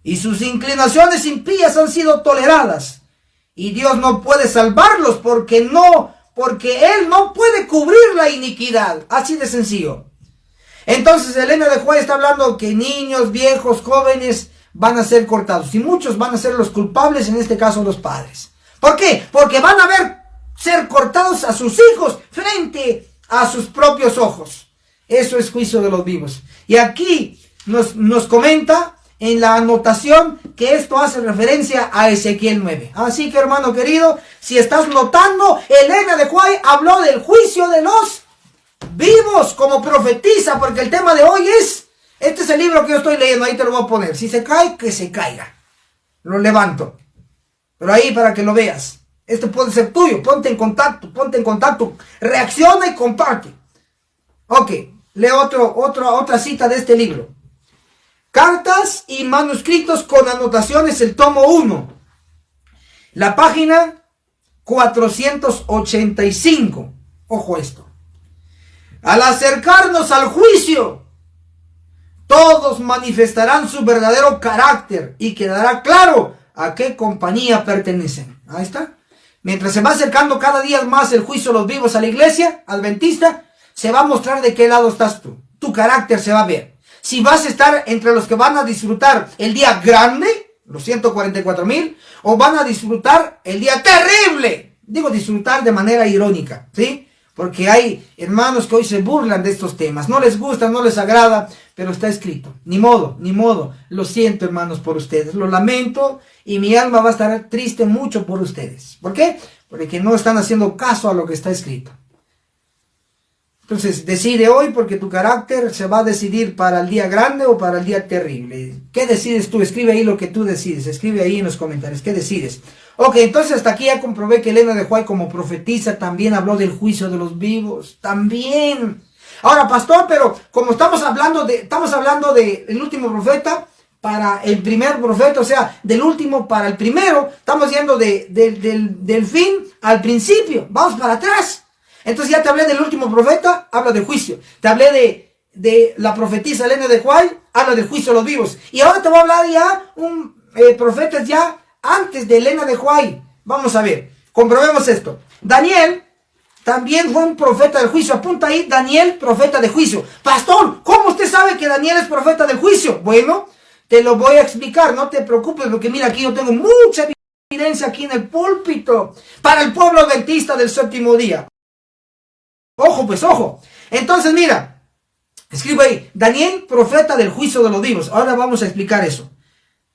y sus inclinaciones impías han sido toleradas, y Dios no puede salvarlos porque Él no puede cubrir la iniquidad, así de sencillo. Entonces Elena de White está hablando que niños, viejos, jóvenes van a ser cortados, y muchos van a ser los culpables, en este caso los padres. ¿Por qué? Porque van a ver ser cortados a sus hijos frente a sus propios ojos. Eso es juicio de los vivos. Y aquí nos comenta en la anotación que esto hace referencia a Ezequiel 9. Así que, hermano querido, si estás notando, Elena de White habló del juicio de los vivos como profetiza, porque el tema de hoy este es el libro que yo estoy leyendo, ahí te lo voy a poner. Si se cae, que se caiga. Lo levanto. Pero ahí para que lo veas. Esto puede ser tuyo, ponte en contacto, reacciona y comparte. Ok, leo otra cita de este libro. Cartas y manuscritos con anotaciones, el tomo 1. La página 485. Ojo esto. Al acercarnos al juicio, todos manifestarán su verdadero carácter y quedará claro a qué compañía pertenecen. Ahí está. Mientras se va acercando cada día más el juicio de los vivos a la iglesia adventista, se va a mostrar de qué lado estás tú. Tu carácter se va a ver. Si vas a estar entre los que van a disfrutar el día grande, los 144,000, o van a disfrutar el día terrible. Digo disfrutar de manera irónica, ¿sí? Porque hay hermanos que hoy se burlan de estos temas. No les gusta, no les agrada, pero está escrito. Ni modo. Lo siento, hermanos, por ustedes. Lo lamento y mi alma va a estar triste mucho por ustedes. ¿Por qué? Porque no están haciendo caso a lo que está escrito. Entonces, decide hoy, porque tu carácter se va a decidir para el día grande o para el día terrible. ¿Qué decides tú? Escribe ahí lo que tú decides. Escribe ahí en los comentarios. ¿Qué decides? Ok, entonces hasta aquí ya comprobé que Elena de White como profetisa también habló del juicio de los vivos. También. Ahora, pastor, pero como estamos hablando del último profeta para el primer profeta, o sea, del último para el primero, estamos yendo del fin al principio. Vamos para atrás. Entonces ya te hablé del último profeta, habla de juicio. Te hablé de la profetisa Elena de White, habla del juicio de los vivos. Y ahora te voy a hablar ya profetas ya antes de Elena de White. Vamos a ver, comprobemos esto. Daniel también fue un profeta del juicio. Apunta ahí, Daniel, profeta de juicio. Pastor, ¿cómo usted sabe que Daniel es profeta del juicio? Bueno, te lo voy a explicar, no te preocupes, porque mira, aquí yo tengo mucha evidencia aquí en el púlpito para el pueblo adventista del séptimo día. Ojo, pues, ojo. Entonces, mira, escribo ahí, Daniel, profeta del juicio de los vivos. Ahora vamos a explicar eso.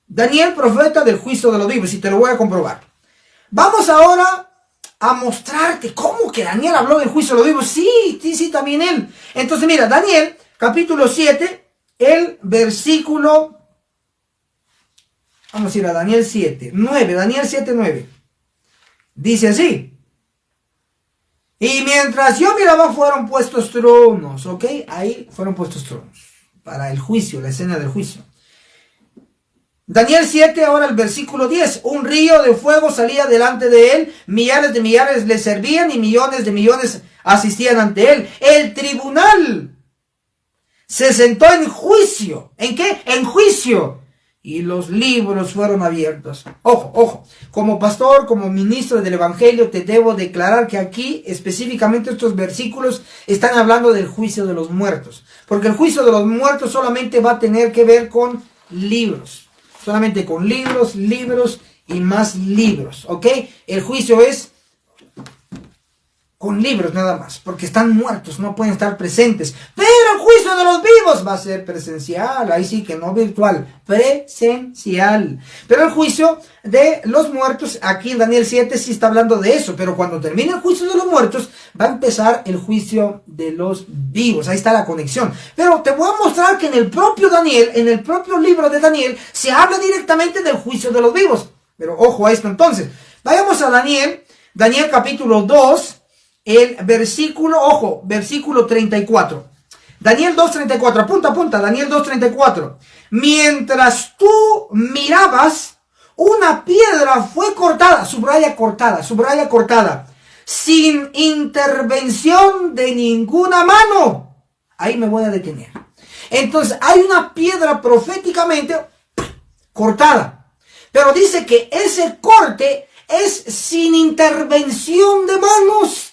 Daniel, profeta del juicio de los vivos, y te lo voy a comprobar. Vamos ahora a mostrarte cómo que Daniel habló del juicio de los vivos. Sí, también él. Entonces, mira, Daniel, capítulo 7, el versículo... Vamos a ir a Daniel 7, 9, Daniel 7, 9. Dice así. Y mientras yo miraba fueron puestos tronos, ¿ok? Ahí fueron puestos tronos para el juicio, la escena del juicio. Daniel 7, ahora el versículo 10. Un río de fuego salía delante de él, millares de millares le servían y millones de millones asistían ante él. El tribunal se sentó en juicio. ¿En qué? En juicio. Y los libros fueron abiertos. Ojo, ojo. Como pastor, como ministro del evangelio, te debo declarar que aquí, específicamente estos versículos, están hablando del juicio de los muertos. Porque el juicio de los muertos solamente va a tener que ver con libros. Solamente con libros, libros y más libros. ¿Ok? El juicio es con libros nada más, porque están muertos, no pueden estar presentes. Pero el juicio de los vivos va a ser presencial, ahí sí que no virtual, presencial. Pero el juicio de los muertos, aquí en Daniel 7 sí está hablando de eso, pero cuando termine el juicio de los muertos, va a empezar el juicio de los vivos, ahí está la conexión. Pero te voy a mostrar que en el propio Daniel, en el propio libro de Daniel, se habla directamente del juicio de los vivos. Pero ojo a esto entonces, vayamos a Daniel, Daniel capítulo 2, el versículo, ojo, versículo 34. Daniel 2:34, apunta, Daniel 2:34. Mientras tú mirabas, una piedra fue cortada, subraya cortada, sin intervención de ninguna mano. Ahí me voy a detener. Entonces, hay una piedra proféticamente cortada. Pero dice que ese corte es sin intervención de manos.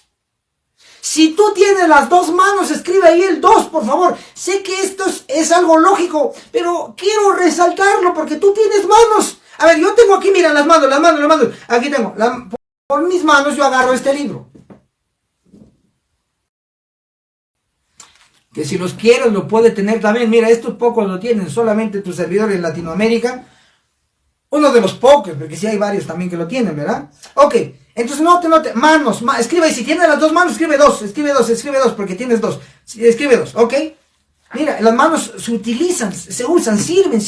Si tú tienes las dos manos, escribe ahí el 2, por favor. Sé que esto es algo lógico, pero quiero resaltarlo porque tú tienes manos. A ver, yo tengo aquí, mira, las manos. Aquí tengo, por mis manos yo agarro este libro. Que si los quieres lo puede tener también. Mira, estos pocos lo tienen solamente tus servidores en Latinoamérica. Uno de los pocos, porque sí hay varios también que lo tienen, ¿verdad? Ok, entonces note, manos, escribe ahí, si tienes las dos manos, escribe dos, porque tienes dos, escribe dos, ¿ok? Mira, las manos se utilizan, se usan, sirven,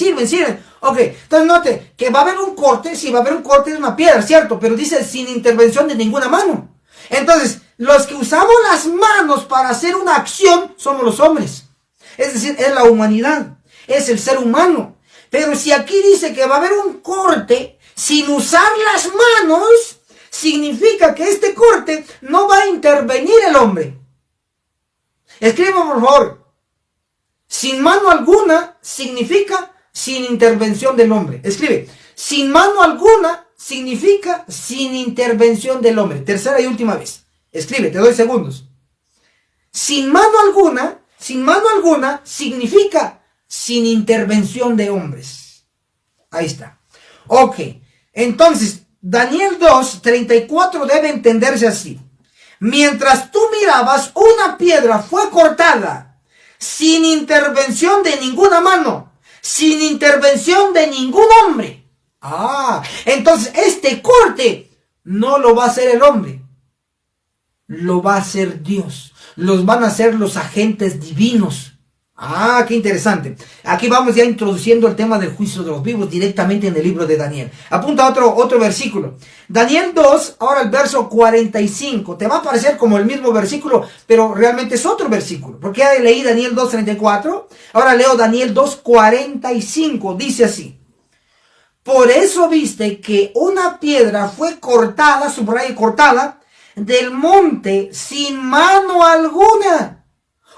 ok, entonces note que va a haber un corte, sí, va a haber un corte de una piedra, ¿cierto? Pero dice sin intervención de ninguna mano. Entonces, los que usamos las manos para hacer una acción somos los hombres, es decir, es la humanidad, es el ser humano. Pero si aquí dice que va a haber un corte sin usar las manos, significa que este corte no va a intervenir el hombre. Escribe por favor. Sin mano alguna significa sin intervención del hombre. Escribe. Sin mano alguna significa sin intervención del hombre. Tercera y última vez. Escribe, te doy segundos. Sin mano alguna significa sin intervención de hombres. Ahí está. Ok. Entonces, Daniel 2:34 debe entenderse así. Mientras tú mirabas, una piedra fue cortada sin intervención de ninguna mano, sin intervención de ningún hombre. Entonces este corte no lo va a hacer el hombre, lo va a hacer Dios. Los van a hacer los agentes divinos. Qué interesante. Aquí vamos ya introduciendo el tema del juicio de los vivos directamente en el libro de Daniel. Apunta otro versículo. Daniel 2, ahora el verso 45. Te va a parecer como el mismo versículo, pero realmente es otro versículo. Porque ya leí Daniel 2:34. Ahora leo Daniel 2:45. Dice así. Por eso viste que una piedra fue cortada, subraya cortada, del monte sin mano alguna.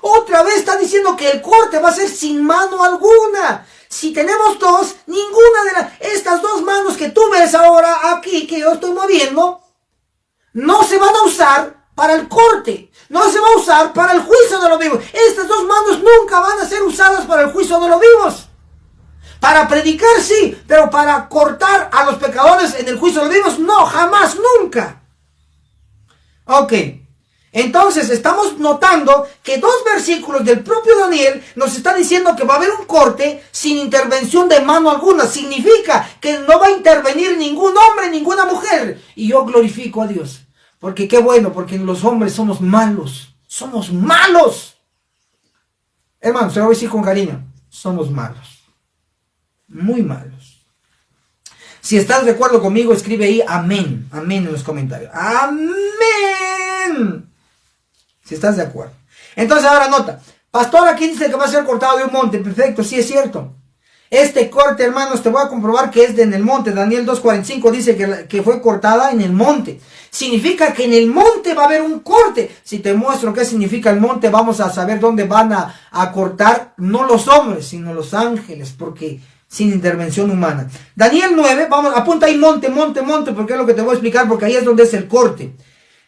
Otra vez está diciendo que el corte va a ser sin mano alguna. Si tenemos dos, ninguna de estas dos manos que tú ves ahora aquí, que yo estoy moviendo, no se van a usar para el corte. No se va a usar para el juicio de los vivos. Estas dos manos nunca van a ser usadas para el juicio de los vivos. Para predicar sí, pero para cortar a los pecadores en el juicio de los vivos, no, jamás, nunca. Ok. Entonces estamos notando que dos versículos del propio Daniel nos están diciendo que va a haber un corte sin intervención de mano alguna. Significa que no va a intervenir ningún hombre, ninguna mujer. Y yo glorifico a Dios. Porque qué bueno, porque los hombres somos malos. Somos malos. Hermano, se lo voy a decir con cariño. Somos malos. Muy malos. Si estás de acuerdo conmigo, escribe ahí amén. Amén en los comentarios. Amén. Si estás de acuerdo. Entonces ahora nota. Pastor, aquí dice que va a ser cortado de un monte. Perfecto, sí es cierto. Este corte, hermanos, te voy a comprobar que es en el monte. Daniel 2:45 dice que fue cortada en el monte. Significa que en el monte va a haber un corte. Si te muestro qué significa el monte, vamos a saber dónde van a cortar, no los hombres, sino los ángeles, porque sin intervención humana. Daniel 9, vamos, apunta ahí monte, porque es lo que te voy a explicar, porque ahí es donde es el corte.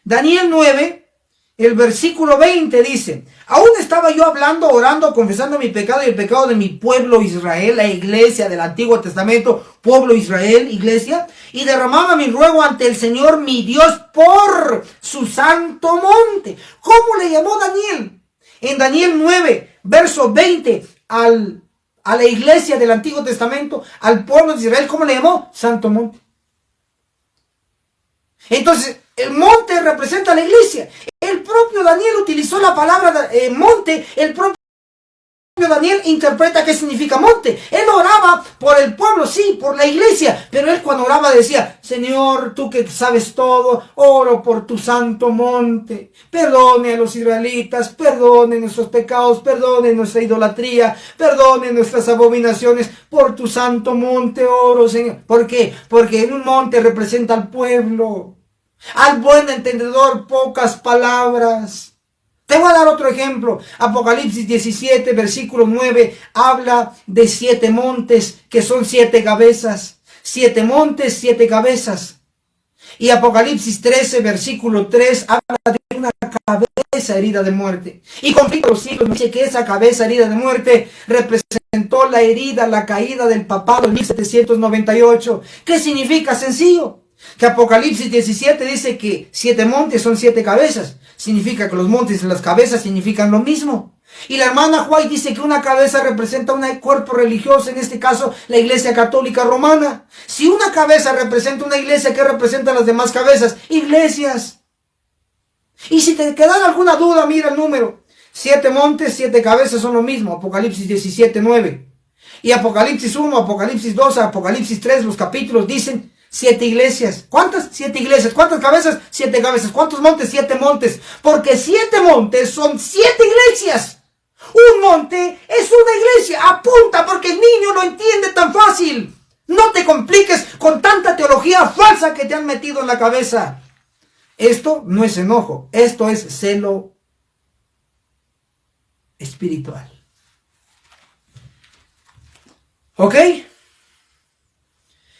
Daniel 9, el versículo 20 dice: aún estaba yo hablando, orando, confesando mi pecado y el pecado de mi pueblo Israel, la iglesia del Antiguo Testamento, pueblo Israel, iglesia, y derramaba mi ruego ante el Señor mi Dios por su santo monte. ¿Cómo le llamó Daniel? En Daniel 9, verso 20, a la iglesia del Antiguo Testamento, al pueblo de Israel, ¿cómo le llamó? Santo monte. Entonces, el monte representa a la iglesia. El propio Daniel utilizó la palabra monte. El propio Daniel interpreta qué significa monte. Él oraba por el pueblo, sí, por la iglesia. Pero él cuando oraba decía: Señor, tú que sabes todo, oro por tu santo monte. Perdone a los israelitas, perdone nuestros pecados, perdone nuestra idolatría, perdone nuestras abominaciones. Por tu santo monte oro, Señor. ¿Por qué? Porque en un monte representa al pueblo. Al buen entendedor, pocas palabras. Te voy a dar otro ejemplo. Apocalipsis 17, versículo 9, habla de 7 montes, que son 7 cabezas. 7 montes, 7 cabezas. Y Apocalipsis 13, versículo 3, habla de una cabeza herida de muerte. Y con fin de los siglos dice que esa cabeza herida de muerte representó la herida, la caída del papado en 1798. ¿Qué significa? Sencillo. Que Apocalipsis 17 dice que 7 montes son 7 cabezas. Significa que los montes y las cabezas significan lo mismo. Y la hermana White dice que una cabeza representa un cuerpo religioso, en este caso la iglesia católica romana. Si una cabeza representa una iglesia, ¿qué representan las demás cabezas? Iglesias. Y si te queda alguna duda, mira el número. 7 montes, 7 cabezas son lo mismo. Apocalipsis 17, 9. Y Apocalipsis 1, Apocalipsis 2, Apocalipsis 3, los capítulos dicen 7 iglesias. ¿Cuántas? 7 iglesias. ¿Cuántas cabezas? 7 cabezas. ¿Cuántos montes? 7 montes. Porque 7 montes son 7 iglesias. Un monte es una iglesia. Apunta, porque el niño lo entiende tan fácil. No te compliques con tanta teología falsa que te han metido en la cabeza. Esto no es enojo. Esto es celo espiritual. ¿Ok?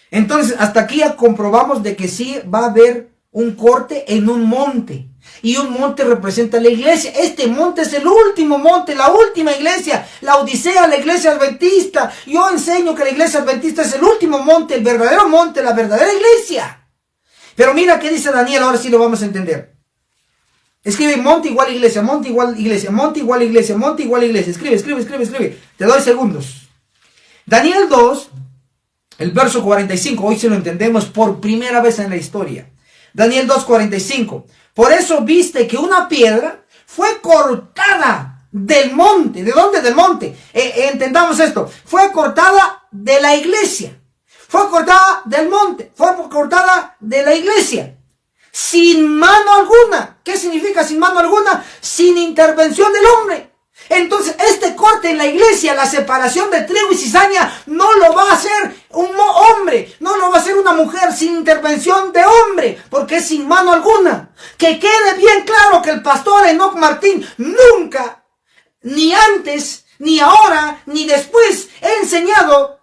Entonces, hasta aquí ya comprobamos de que sí va a haber un corte en un monte. Y un monte representa la iglesia. Este monte es el último monte, la última iglesia. La Odisea, la iglesia adventista. Yo enseño que la iglesia adventista es el último monte, el verdadero monte, la verdadera iglesia. Pero mira qué dice Daniel, ahora sí lo vamos a entender. Escribe monte igual iglesia, monte igual iglesia, monte igual iglesia, monte igual iglesia. Escribe. Te doy segundos. Daniel 2... el verso 45, hoy se lo entendemos por primera vez en la historia. Daniel 2:45. Por eso viste que una piedra fue cortada del monte. ¿De dónde? Del monte. Entendamos esto. Fue cortada de la iglesia. Fue cortada del monte. Fue cortada de la iglesia. Sin mano alguna. ¿Qué significa sin mano alguna? Sin intervención del hombre. Entonces, este corte en la iglesia, la separación de trigo y cizaña, no lo va a hacer un hombre, no lo va a hacer una mujer sin intervención de hombre, porque es sin mano alguna. Que quede bien claro que el pastor Enoc Martín nunca ni antes, ni ahora, ni después he enseñado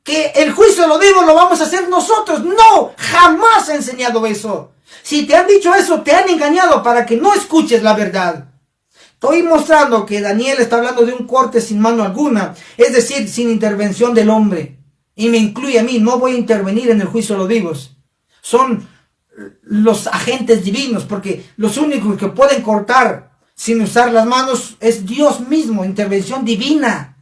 que el juicio de los vivos lo vamos a hacer nosotros. No, jamás he enseñado eso. Si te han dicho eso, te han engañado para que no escuches la verdad. Estoy mostrando que Daniel está hablando de un corte sin mano alguna, es decir, sin intervención del hombre. Y me incluye a mí, no voy a intervenir en el juicio de los vivos. Son los agentes divinos, porque los únicos que pueden cortar sin usar las manos es Dios mismo, intervención divina.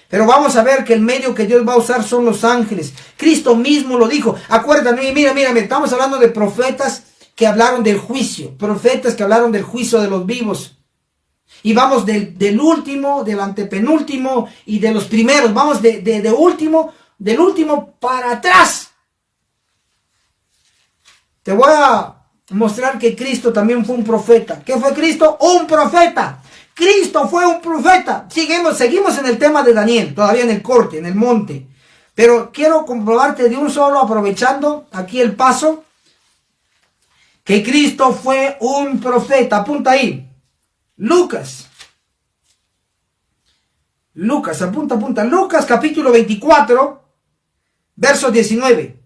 Pero vamos a ver que el medio que Dios va a usar son los ángeles. Cristo mismo lo dijo. Acuérdate, mira, estamos hablando de profetas que hablaron del juicio, profetas que hablaron del juicio de los vivos. Y vamos del último, del antepenúltimo y de los primeros. Vamos del último para atrás. Te voy a mostrar que Cristo también fue un profeta. ¿Qué fue Cristo? Un profeta. Cristo fue un profeta. Seguimos en el tema de Daniel, todavía en el corte, en el monte. Pero quiero comprobarte de un solo, aprovechando aquí el paso, que Cristo fue un profeta. Apunta ahí. Lucas, apunta. Lucas capítulo 24, verso 19.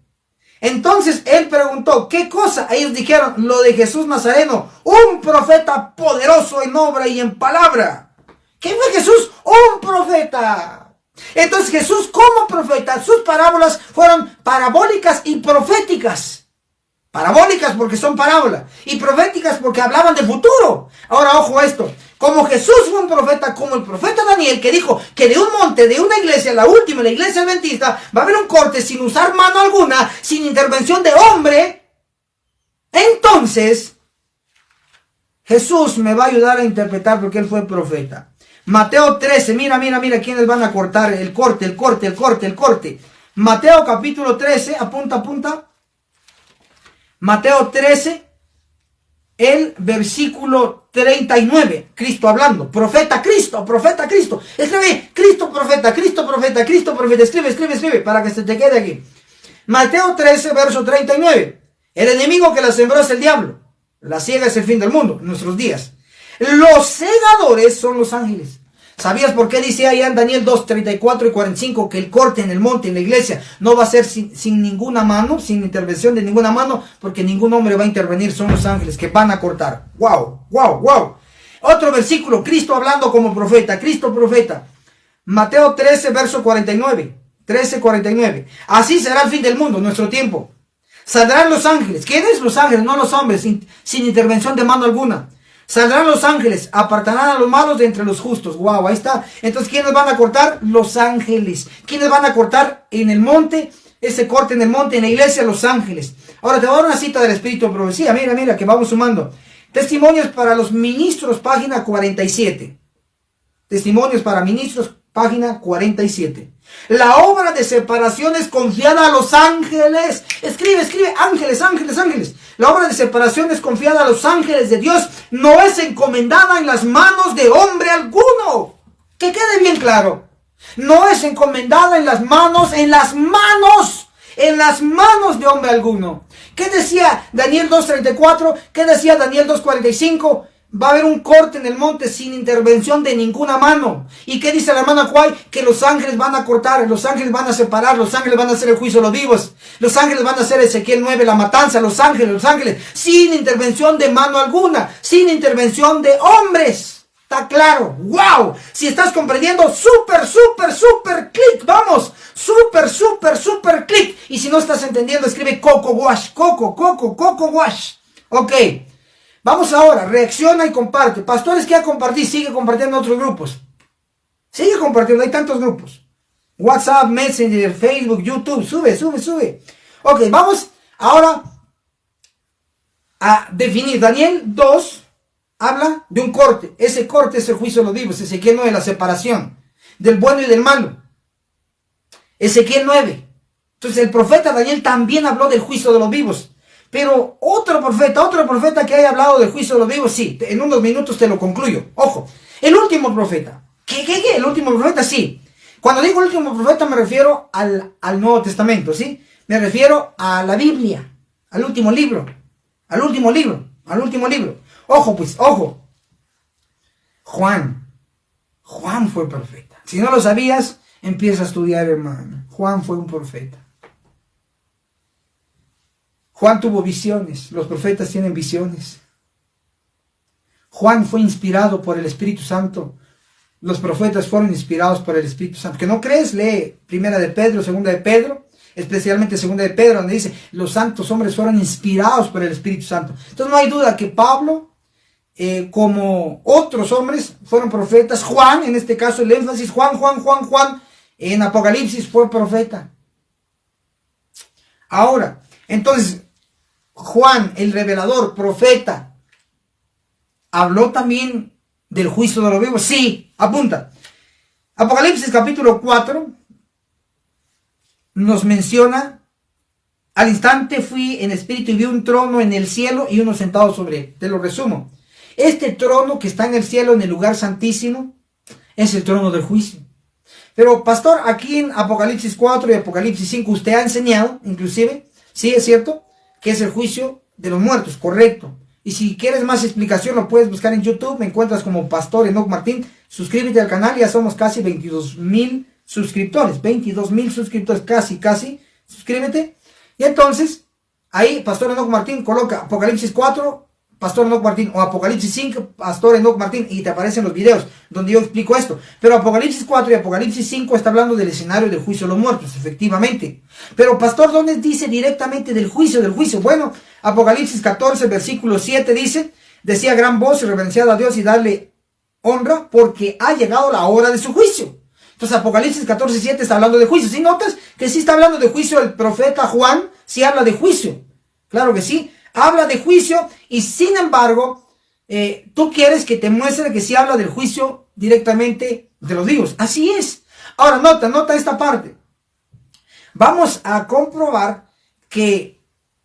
Entonces él preguntó, ¿qué cosa? Ellos dijeron, lo de Jesús Nazareno, un profeta poderoso en obra y en palabra. ¿Qué fue Jesús? Un profeta. Entonces Jesús como profeta, sus parábolas fueron parabólicas y proféticas. Parabólicas porque son parábolas y proféticas porque hablaban del futuro. Ahora ojo a esto, como Jesús fue un profeta, como el profeta Daniel que dijo que de un monte, de una iglesia, la última, la iglesia adventista, va a haber un corte sin usar mano alguna, sin intervención de hombre. Entonces Jesús me va a ayudar a interpretar porque él fue profeta. Mateo 13, mira quiénes van a cortar el corte. Mateo capítulo 13, apunta. Mateo 13, el versículo 39, Cristo hablando, profeta Cristo. Escribe, Cristo profeta, escribe, para que se te quede aquí. Mateo 13, verso 39, el enemigo que la sembró es el diablo, la siega es el fin del mundo, en nuestros días. Los segadores son los ángeles. ¿Sabías por qué dice ahí en Daniel 2, 34 y 45 que el corte en el monte, en la iglesia, no va a ser sin ninguna mano, sin intervención de ninguna mano? Porque ningún hombre va a intervenir, son los ángeles que van a cortar. ¡Wow! Otro versículo, Cristo hablando como profeta, Cristo profeta. Mateo 13, verso 49. 13:49. Así será el fin del mundo, nuestro tiempo. Saldrán los ángeles. ¿Quiénes? Los ángeles, no los hombres, sin intervención de mano alguna. Saldrán los ángeles, apartarán a los malos de entre los justos. Wow, ahí está. Entonces, ¿quiénes van a cortar? Los ángeles. ¿Quiénes van a cortar en el monte? Ese corte en el monte, en la iglesia, los ángeles. Ahora te voy a dar una cita del Espíritu de Profecía. Mira, que vamos sumando. Testimonios para los ministros, página 47. Testimonios para ministros, página 47. La obra de separación es confiada a los ángeles. Escribe, ángeles. La obra de separación es confiada a los ángeles de Dios. No es encomendada en las manos de hombre alguno. Que quede bien claro. No es encomendada en las manos de hombre alguno. ¿Qué decía Daniel 2:34? ¿Qué decía Daniel 2:45? Va a haber un corte en el monte sin intervención de ninguna mano. ¿Y qué dice la hermana Juay? Que los ángeles van a cortar, los ángeles van a separar, los ángeles van a hacer el juicio de los vivos, los ángeles van a hacer Ezequiel 9, la matanza, los ángeles, sin intervención de mano alguna, sin intervención de hombres. ¿Está claro? ¡Wow! Si estás comprendiendo, súper clic, vamos, súper clic. Y si no estás entendiendo, escribe Coco Wash. Ok. Vamos ahora, reacciona y comparte. Pastores que ya compartí, sigue compartiendo en otros grupos. Sigue compartiendo, hay tantos grupos. WhatsApp, Messenger, Facebook, YouTube, sube. Ok, vamos ahora a definir. Daniel 2 habla de un corte. Ese corte es el juicio de los vivos. Ezequiel 9, la separación del bueno y del malo. Ezequiel 9. Entonces el profeta Daniel también habló del juicio de los vivos. Pero otro profeta que haya hablado del juicio de los vivos, sí, en unos minutos te lo concluyo. Ojo, el último profeta. ¿Qué? El último profeta, sí. Cuando digo último profeta me refiero al Nuevo Testamento, ¿sí? Me refiero a la Biblia, al último libro. Ojo. Juan. Juan fue profeta. Si no lo sabías, empieza a estudiar, hermano. Juan fue un profeta. Juan tuvo visiones. Los profetas tienen visiones. Juan fue inspirado por el Espíritu Santo. Los profetas fueron inspirados por el Espíritu Santo. ¿Que no crees? Lee Primera de Pedro, Segunda de Pedro, especialmente Segunda de Pedro, donde dice, los santos hombres fueron inspirados por el Espíritu Santo. Entonces no hay duda que Pablo, como otros hombres, fueron profetas. Juan, en este caso el énfasis, Juan, en Apocalipsis fue profeta. Ahora, entonces, Juan, el revelador, profeta, ¿habló también del juicio de los vivos? Sí, apunta. Apocalipsis capítulo 4 nos menciona, al instante fui en espíritu y vi un trono en el cielo y uno sentado sobre él. Te lo resumo. Este trono que está en el cielo, en el lugar santísimo, es el trono del juicio. Pero pastor, aquí en Apocalipsis 4 y Apocalipsis 5 usted ha enseñado, inclusive, sí es cierto, que es el juicio de los muertos, correcto. Y si quieres más explicación lo puedes buscar en YouTube, me encuentras como Pastor Enoch Martín. Suscríbete al canal, ya somos casi 22,000 suscriptores, 22,000 suscriptores, casi, suscríbete. Y entonces, ahí Pastor Enoch Martín coloca Apocalipsis 4, Pastor Enoch Martín, o Apocalipsis 5, Pastor Enoch Martín, y te aparecen los videos donde yo explico esto. Pero Apocalipsis 4 y Apocalipsis 5 está hablando del escenario del juicio de los muertos, efectivamente. Pero pastor, ¿dónde dice directamente del juicio? Bueno, Apocalipsis 14, versículo 7 dice, decía gran voz y reverenciad a Dios y darle honra porque ha llegado la hora de su juicio. Entonces Apocalipsis 14, 7 está hablando de juicio. ¿Sí notas que sí está hablando de juicio? El profeta Juan sí habla de juicio. Claro que sí, habla de juicio y sin embargo, tú quieres que te muestre que sí habla del juicio directamente de los vivos. Así es. Ahora nota esta parte. Vamos a comprobar que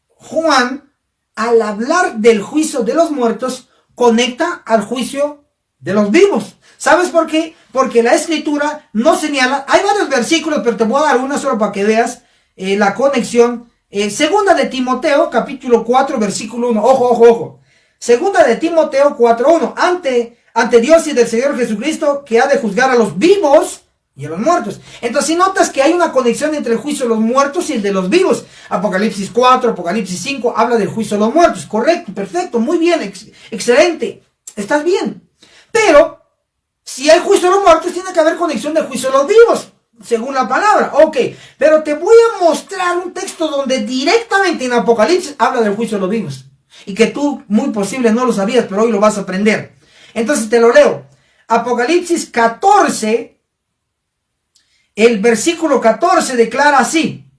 Juan, al hablar del juicio de los muertos, conecta al juicio de los vivos. ¿Sabes por qué? Porque la escritura no señala, hay varios versículos, pero te voy a dar una solo para que veas la conexión. Segunda de Timoteo, capítulo 4, versículo 1. Ojo. Segunda de Timoteo 4:1. Ante Dios y del Señor Jesucristo, que ha de juzgar a los vivos y a los muertos. Entonces, si notas que hay una conexión entre el juicio de los muertos y el de los vivos. Apocalipsis 4, Apocalipsis 5 habla del juicio de los muertos. Correcto, perfecto, muy bien, excelente. Estás bien. Pero, si hay juicio de los muertos, tiene que haber conexión del juicio de los vivos, según la palabra. Ok, pero te voy a mostrar un texto donde directamente en Apocalipsis habla del juicio de los vivos. Y que tú, muy posible, no lo sabías, pero hoy lo vas a aprender. Entonces te lo leo. Apocalipsis 14, el versículo 14 declara así.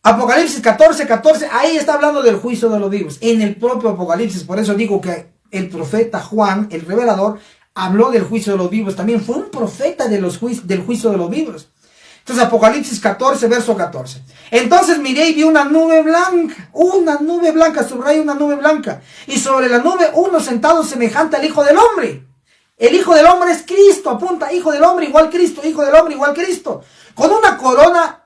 Apocalipsis 14, ahí está hablando del juicio de los vivos. En el propio Apocalipsis, por eso digo que el profeta Juan, el revelador, habló del juicio de los vivos. También fue un profeta del juicio de los vivos. Entonces Apocalipsis 14, verso 14. Entonces miré y vi una nube blanca, subraya una nube blanca. Y sobre la nube uno sentado semejante al Hijo del Hombre. El Hijo del Hombre es Cristo, apunta, Hijo del Hombre igual Cristo, Hijo del Hombre igual Cristo. Con una corona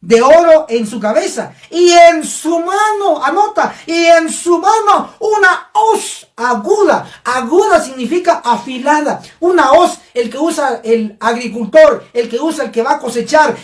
de oro en su cabeza y en su mano, anota, y en su mano una hoz aguda significa afilada, una hoz, el que usa el agricultor, el que usa el que va a cosechar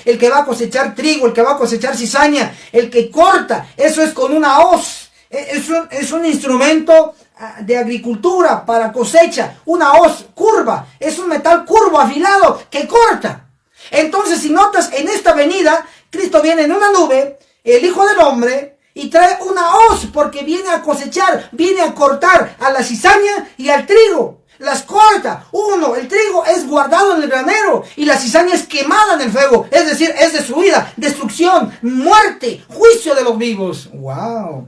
trigo, el que va a cosechar cizaña, el que corta, eso es con una hoz, es un instrumento de agricultura para cosecha, una hoz curva, es un metal curvo afilado que corta. Entonces, si notas, en esta venida, Cristo viene en una nube, el Hijo del Hombre, y trae una hoz, porque viene a cosechar, viene a cortar a la cizaña y al trigo. Las corta. El trigo es guardado en el granero, y la cizaña es quemada en el fuego, es decir, es destruida, destrucción, muerte, juicio de los vivos. ¡Wow!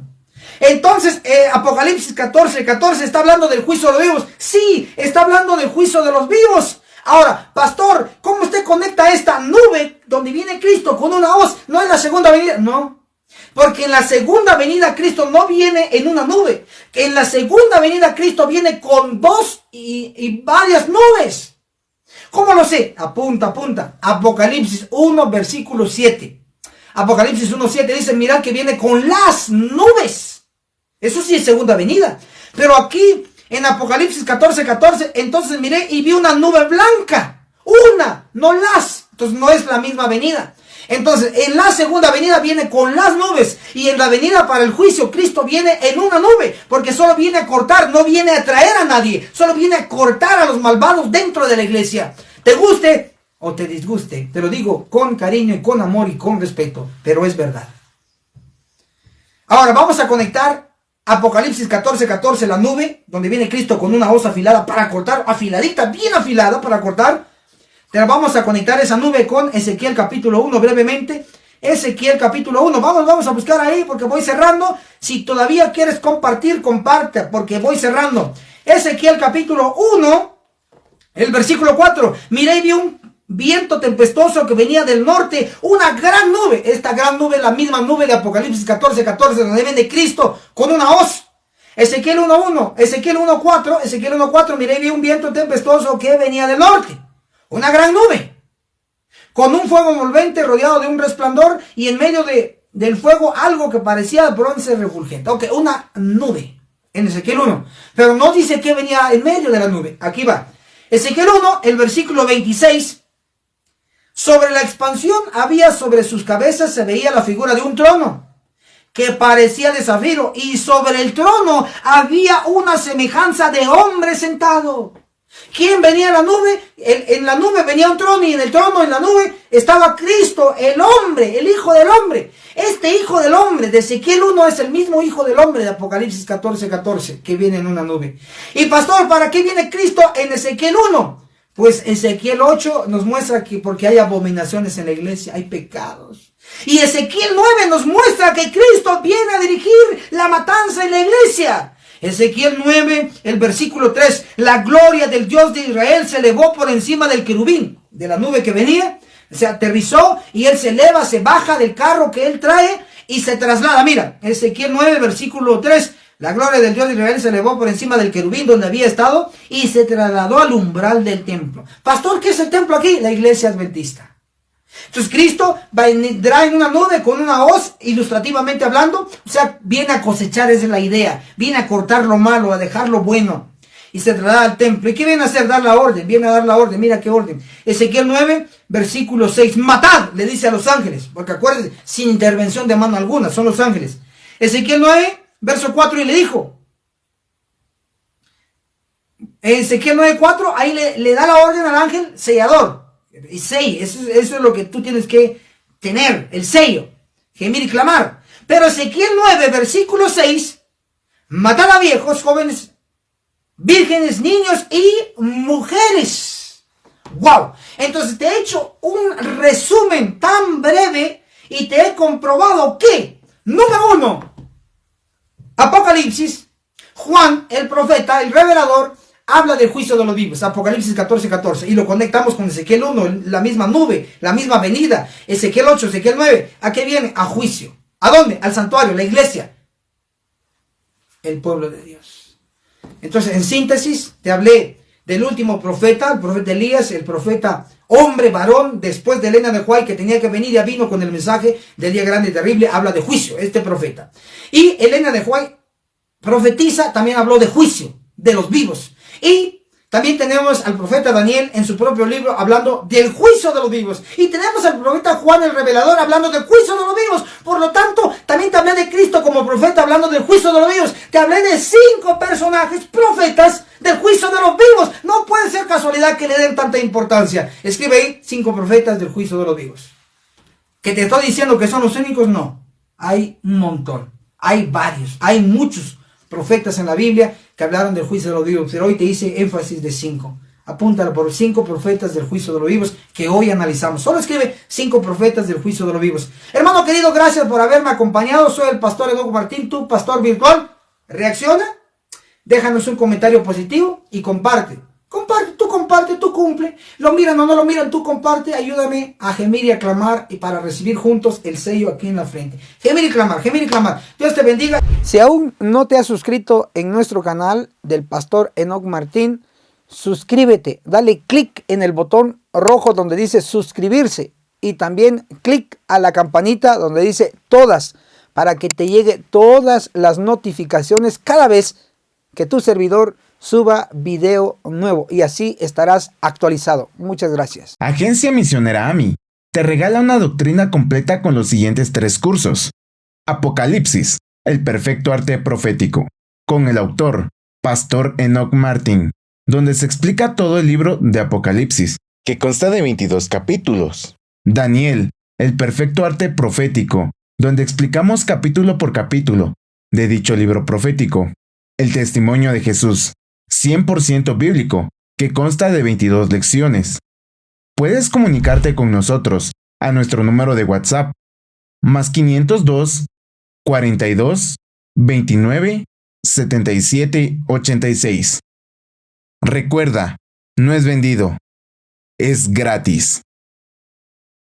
Entonces, Apocalipsis 14 está hablando del juicio de los vivos. Sí, está hablando del juicio de los vivos. Ahora, pastor, ¿cómo usted conecta esta nube donde viene Cristo con una hoz? ¿No es la segunda venida? No, porque en la segunda venida Cristo no viene en una nube. En la segunda venida Cristo viene con dos y varias nubes. ¿Cómo lo sé? Apunta. Apocalipsis 1, versículo 7. Apocalipsis 1:7 dice, mirad que viene con las nubes. Eso sí es segunda venida. Pero aquí En Apocalipsis 14:14, entonces miré y vi una nube blanca. Una, no las. Entonces no es la misma venida. Entonces, en la segunda venida viene con las nubes. Y en la venida para el juicio, Cristo viene en una nube. Porque solo viene a cortar, no viene a traer a nadie. Solo viene a cortar a los malvados dentro de la iglesia. Te guste o te disguste. Te lo digo con cariño y con amor y con respeto. Pero es verdad. Ahora vamos a conectar Apocalipsis 14:14, la nube, donde viene Cristo con una hoz afilada para cortar. Afiladita, bien afilada para cortar. Te la vamos a conectar esa nube con Ezequiel capítulo 1 brevemente. Ezequiel capítulo 1. Vamos a buscar ahí porque voy cerrando. Si todavía quieres compartir, comparte porque voy cerrando. Ezequiel capítulo 1, el versículo 4. Miré y vi un viento tempestuoso que venía del norte, una gran nube. Esta gran nube es la misma nube de Apocalipsis 14:14, donde viene Cristo con una hoz. Ezequiel 1:1, Ezequiel 1:4, miré y vi un viento tempestuoso que venía del norte. Una gran nube, con un fuego envolvente rodeado de un resplandor y en medio del fuego algo que parecía bronce refulgente. Ok, una nube en Ezequiel 1, pero no dice que venía en medio de la nube. Aquí va. Ezequiel 1, el versículo 26. Sobre la expansión había sobre sus cabezas se veía la figura de un trono que parecía de zafiro y sobre el trono había una semejanza de hombre sentado. ¿Quién venía en la nube? En la nube venía un trono y en el trono, en la nube, estaba Cristo, el hombre, el Hijo del Hombre. Este Hijo del Hombre de Ezequiel 1 es el mismo Hijo del Hombre de Apocalipsis 14:14 que viene en una nube. Y pastor, ¿para qué viene Cristo en Ezequiel 1? Pues Ezequiel 8 nos muestra que porque hay abominaciones en la iglesia, hay pecados. Y Ezequiel 9 nos muestra que Cristo viene a dirigir la matanza en la iglesia. Ezequiel 9, el versículo 3, la gloria del Dios de Israel se elevó por encima del querubín, de la nube que venía, se aterrizó y él se eleva, se baja del carro que él trae y se traslada. Mira, Ezequiel 9, versículo 3, la gloria del Dios de Israel se elevó por encima del querubín donde había estado y se trasladó al umbral del templo. Pastor, ¿qué es el templo aquí? La iglesia adventista. Entonces Cristo vendrá en una nube con una hoz, ilustrativamente hablando, o sea, viene a cosechar, esa es la idea, viene a cortar lo malo, a dejar lo bueno, y se traslada al templo. ¿Y qué viene a hacer? Dar la orden, viene a dar la orden, mira qué orden. Ezequiel 9, versículo 6, matad, le dice a los ángeles, porque acuérdense, sin intervención de mano alguna, son los ángeles. Ezequiel 9, verso 4, y le dijo, Ezequiel 9:4, ahí le da la orden al ángel sellador. Y sello, eso es lo que tú tienes que tener, el sello, gemir y clamar. Pero Ezequiel 9, versículo 6, matad a viejos, jóvenes, vírgenes, niños y mujeres. ¡Wow! Entonces te he hecho un resumen tan breve y te he comprobado que, número 1, Apocalipsis, Juan, el profeta, el revelador, habla del juicio de los vivos, Apocalipsis 14:14, y lo conectamos con Ezequiel 1, la misma nube, la misma venida, Ezequiel 8, Ezequiel 9, ¿a qué viene? A juicio. ¿A dónde? Al santuario, la iglesia, el pueblo de Dios. Entonces, en síntesis, te hablé del último profeta, el profeta Elías, el profeta hombre, varón, después de Elena de White, que tenía que venir, ya vino con el mensaje del día grande y terrible, habla de juicio, este profeta. Y Elena de White profetiza, también habló de juicio, de los vivos. Y también tenemos al profeta Daniel en su propio libro hablando del juicio de los vivos. Y tenemos al profeta Juan el revelador hablando del juicio de los vivos. Por lo tanto, también te hablé de Cristo como profeta hablando del juicio de los vivos. Te hablé de 5 personajes, profetas del juicio de los vivos. No puede ser casualidad que le den tanta importancia. Escribe ahí 5 profetas del juicio de los vivos. ¿Que te estoy diciendo que son los únicos? No. Hay un montón. Hay varios. Hay muchos profetas en la Biblia que hablaron del juicio de los vivos, pero hoy te hice énfasis de 5. Apúntalo por 5 profetas del juicio de los vivos que hoy analizamos. Solo escribe 5 profetas del juicio de los vivos. Hermano querido, gracias por haberme acompañado. Soy el pastor Enoch Martín, tu pastor virtual. Reacciona, déjanos un comentario positivo y comparte. Comparte, tú cumple. Lo miran o no lo miran, tú comparte. Ayúdame a gemir y a clamar y para recibir juntos el sello aquí en la frente. Gemir y clamar, gemir y clamar. Dios te bendiga. Si aún no te has suscrito en nuestro canal del pastor Enoch Martín, suscríbete. Dale clic en el botón rojo donde dice suscribirse. Y también clic a la campanita donde dice todas, para que te llegue todas las notificaciones cada vez que tu servidor suba video nuevo y así estarás actualizado. Muchas gracias. Agencia Misionera AMI te regala una doctrina completa con los siguientes 3 cursos. Apocalipsis, el perfecto arte profético, con el autor, Pastor Enoch Martin, donde se explica todo el libro de Apocalipsis, que consta de 22 capítulos. Daniel, el perfecto arte profético, donde explicamos capítulo por capítulo de dicho libro profético. El testimonio de Jesús, 100% bíblico, que consta de 22 lecciones. Puedes comunicarte con nosotros a nuestro número de WhatsApp, más 502 42 29 77 86. Recuerda, no es vendido, es gratis.